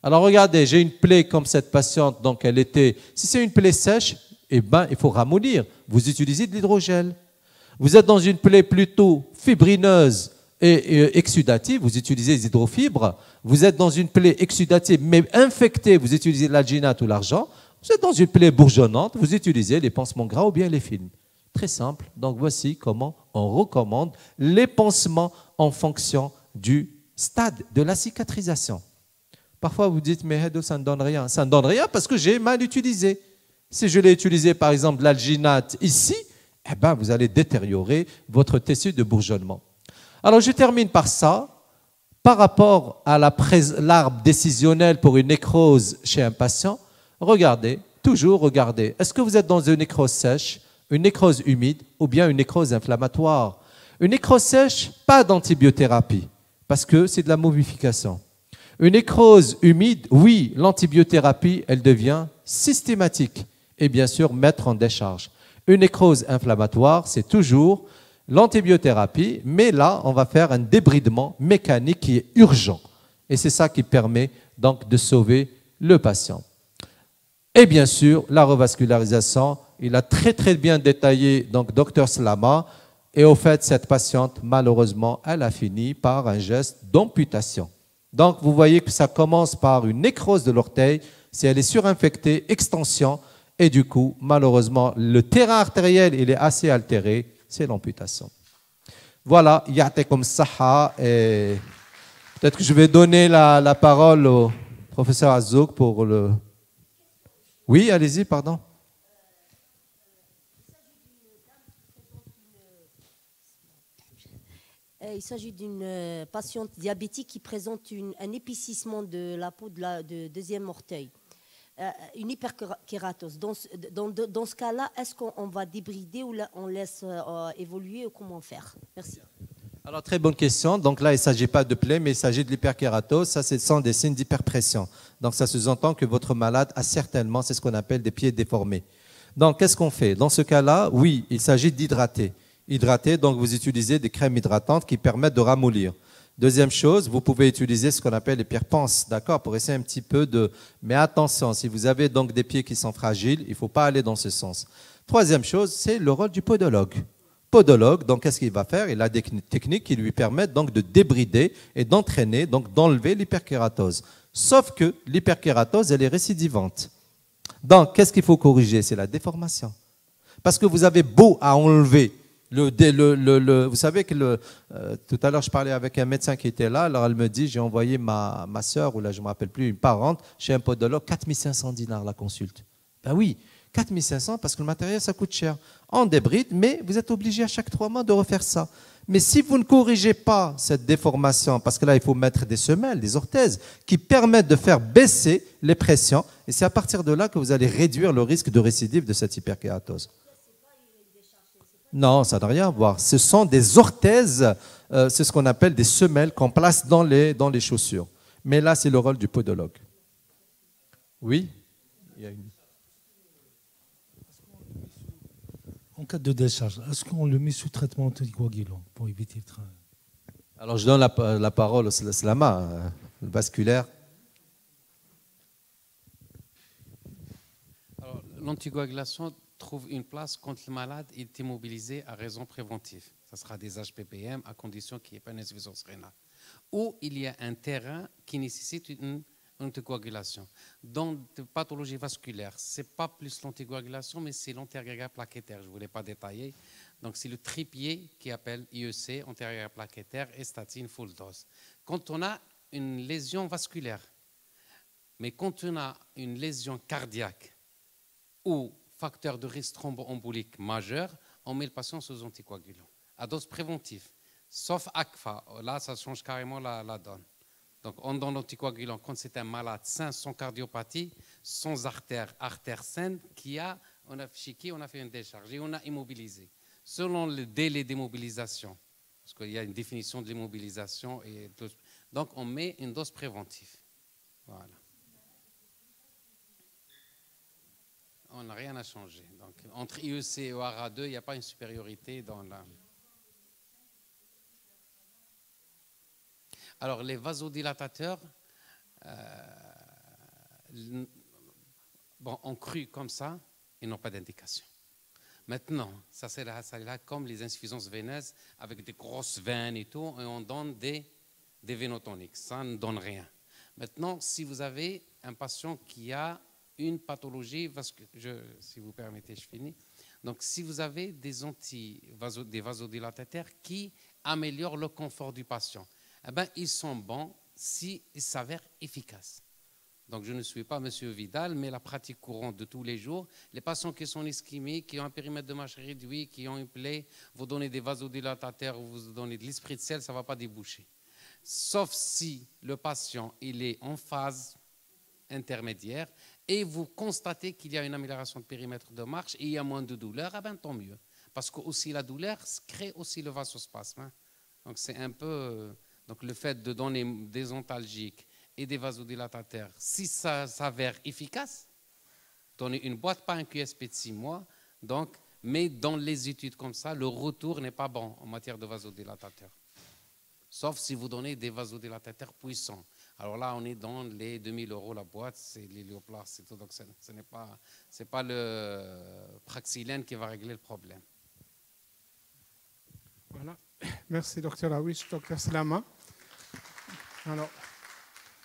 [SPEAKER 1] Alors regardez, j'ai une plaie comme cette patiente, donc elle était, si c'est une plaie sèche, eh ben, il faut ramollir. Vous utilisez de l'hydrogel. Vous êtes dans une plaie plutôt fibrineuse et exsudative, vous utilisez les hydrofibres. Vous êtes dans une plaie exsudative mais infectée, vous utilisez l'alginate ou l'argent. Vous êtes dans une plaie bourgeonnante, vous utilisez les pansements gras ou bien les films. Très simple. Donc voici comment on recommande les pansements en fonction du stade de la cicatrisation. Parfois vous dites, mais ça ne donne rien. Ça ne donne rien parce que j'ai mal utilisé. Si je l'ai utilisé par exemple l'alginate ici, eh ben, vous allez détériorer votre tissu de bourgeonnement. Alors je termine par ça. Par rapport à l'arbre décisionnel pour une nécrose chez un patient, regardez, toujours regardez. Est-ce que vous êtes dans une nécrose sèche, une nécrose humide ou bien une nécrose inflammatoire? Une nécrose sèche, pas d'antibiothérapie parce que c'est de la momification. Une nécrose humide, oui, l'antibiothérapie, elle devient systématique et bien sûr mettre en décharge. Une nécrose inflammatoire, c'est toujours l'antibiothérapie, mais là, on va faire un débridement mécanique qui est urgent. Et c'est ça qui permet donc de sauver le patient. Et bien sûr, la revascularisation, il a très bien détaillé donc Dr Slama. Et au fait, cette patiente, malheureusement, elle a fini par un geste d'amputation. Donc, vous voyez que ça commence par une nécrose de l'orteil. Si elle est surinfectée, extension, et du coup, malheureusement, le terrain artériel, il est assez altéré, c'est l'amputation. Voilà, ya'tikum saha. Et peut-être que je vais donner la parole au professeur Azouk pour le... Oui, allez-y, pardon.
[SPEAKER 3] Il s'agit d'une patiente diabétique qui présente un épaississement de la peau de deuxième orteil, une hyperkératose. Dans ce cas-là, est-ce qu'on va débrider ou on laisse évoluer ou comment faire? Merci.
[SPEAKER 1] Alors, très bonne question. Donc là, il ne s'agit pas de plaie, mais il s'agit de l'hyperkératose. Ça, ce sont des signes d'hyperpression. Donc, ça sous-entend que votre malade a certainement, c'est ce qu'on appelle des pieds déformés. Donc, qu'est-ce qu'on fait? Dans ce cas-là, oui, il s'agit d'hydrater. Hydrater, donc vous utilisez des crèmes hydratantes qui permettent de ramollir. Deuxième chose, vous pouvez utiliser ce qu'on appelle les pierres panses, d'accord, pour essayer un petit peu de... Mais attention, si vous avez donc des pieds qui sont fragiles, il ne faut pas aller dans ce sens. Troisième chose, c'est le rôle du podologue. Podologue, donc qu'est-ce qu'il va faire? Il a des techniques qui lui permettent donc de débrider et d'entraîner, donc d'enlever l'hyperkératose. Sauf que l'hyperkératose, elle est récidivante. Donc, qu'est-ce qu'il faut corriger? C'est la déformation. Parce que vous avez beau à enlever vous savez que tout à l'heure, je parlais avec un médecin qui était là. Alors, elle me dit, j'ai envoyé ma soeur, ou là, je ne me rappelle plus, une parente, chez un podologue, 4500 dinars la consulte. Ben oui, 4500 parce que le matériel, ça coûte cher. On débride, mais vous êtes obligé à chaque 3 mois de refaire ça. Mais si vous ne corrigez pas cette déformation, parce que là, il faut mettre des semelles, des orthèses, qui permettent de faire baisser les pressions, et c'est à partir de là que vous allez réduire le risque de récidive de cette hyperkératose. Non, ça n'a rien à voir. Ce sont des orthèses, c'est ce qu'on appelle des semelles qu'on place dans les chaussures. Mais là, c'est le rôle du podologue. Oui?
[SPEAKER 4] En cas de décharge, est-ce qu'on le met sous traitement anticoagulant pour éviter le train?
[SPEAKER 1] Alors, je donne la parole au Slama, le vasculaire.
[SPEAKER 2] L'anticoagulation trouve une place quand le malade est immobilisé à raison préventive. Ce sera des HPPM à condition qu'il n'y ait pas une insuffisance rénale. Ou il y a un terrain qui nécessite une anticoagulation. Dans des pathologies vasculaires, ce n'est pas plus l'anticoagulation, mais c'est l'antiagrégat plaquettaire. Je ne voulais pas détailler. Donc c'est le tripier qui appelle IEC, antiagrégat plaquettaire, et statine full dose. Quand on a une lésion vasculaire, mais quand on a une lésion cardiaque ou facteur de risque thromboembolique majeur, on met le patient sous anticoagulant, à dose préventive, sauf ACFA. Là, ça change carrément la donne. Donc, on donne l'anticoagulant quand c'est un malade sain, sans cardiopathie, sans artère saine, on a fait une décharge et on a immobilisé. Selon le délai d'immobilisation, parce qu'il y a une définition de l'immobilisation, donc on met une dose préventive. Voilà. On n'a rien à changer. Donc, entre IEC et OARA2, il n'y a pas une supériorité dans la... Alors, les vasodilatateurs, en cru comme ça, ils n'ont pas d'indication. Maintenant, ça c'est là comme les insuffisances veineuses avec des grosses veines et tout, et on donne des vénotoniques. Ça ne donne rien. Maintenant, si vous avez un patient qui a une pathologie, si vous permettez, je finis. Donc, si vous avez des vasodilatateurs qui améliorent le confort du patient, eh ben, ils sont bons s'ils s'avèrent efficaces. Donc, je ne suis pas M. Vidal, mais la pratique courante de tous les jours, les patients qui sont ischémiques, qui ont un périmètre de marche réduit, qui ont une plaie, vous donnez des vasodilatateurs, vous donnez de l'Ispritzell, ça ne va pas déboucher. Sauf si le patient il est en phase intermédiaire et vous constatez qu'il y a une amélioration de périmètre de marche et il y a moins de douleur, eh ben, tant mieux. Parce que aussi la douleur crée aussi le vasospasme. Hein. Donc c'est un peu... Donc le fait de donner des antalgiques et des vasodilatateurs, si ça s'avère efficace, donner une boîte, pas un QSP de 6 mois, donc, mais dans les études comme ça, le retour n'est pas bon en matière de vasodilatateurs. Sauf si vous donnez des vasodilatateurs puissants. Alors là, on est dans les 2000 € la boîte, c'est l'hélioplast et tout, donc ce n'est pas le praxilène qui va régler le problème.
[SPEAKER 5] Voilà. Merci, docteur Awish, docteur Slama. Alors,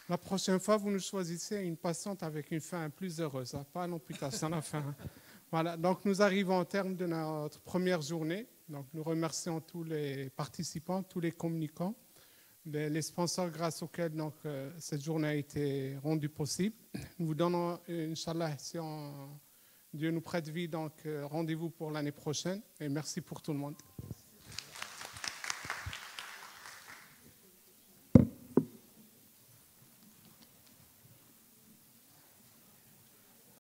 [SPEAKER 5] la prochaine fois, vous nous choisissez une patiente avec une fin plus heureuse, hein, pas l'amputation à la fin. Voilà, donc nous arrivons au terme de notre première journée Donc, nous remercions tous les participants, tous les communicants, les sponsors grâce auxquels donc, cette journée a été rendue possible. Nous vous donnons, Inch'Allah, si Dieu nous prête vie, donc rendez-vous pour l'année prochaine. Et merci pour tout le monde.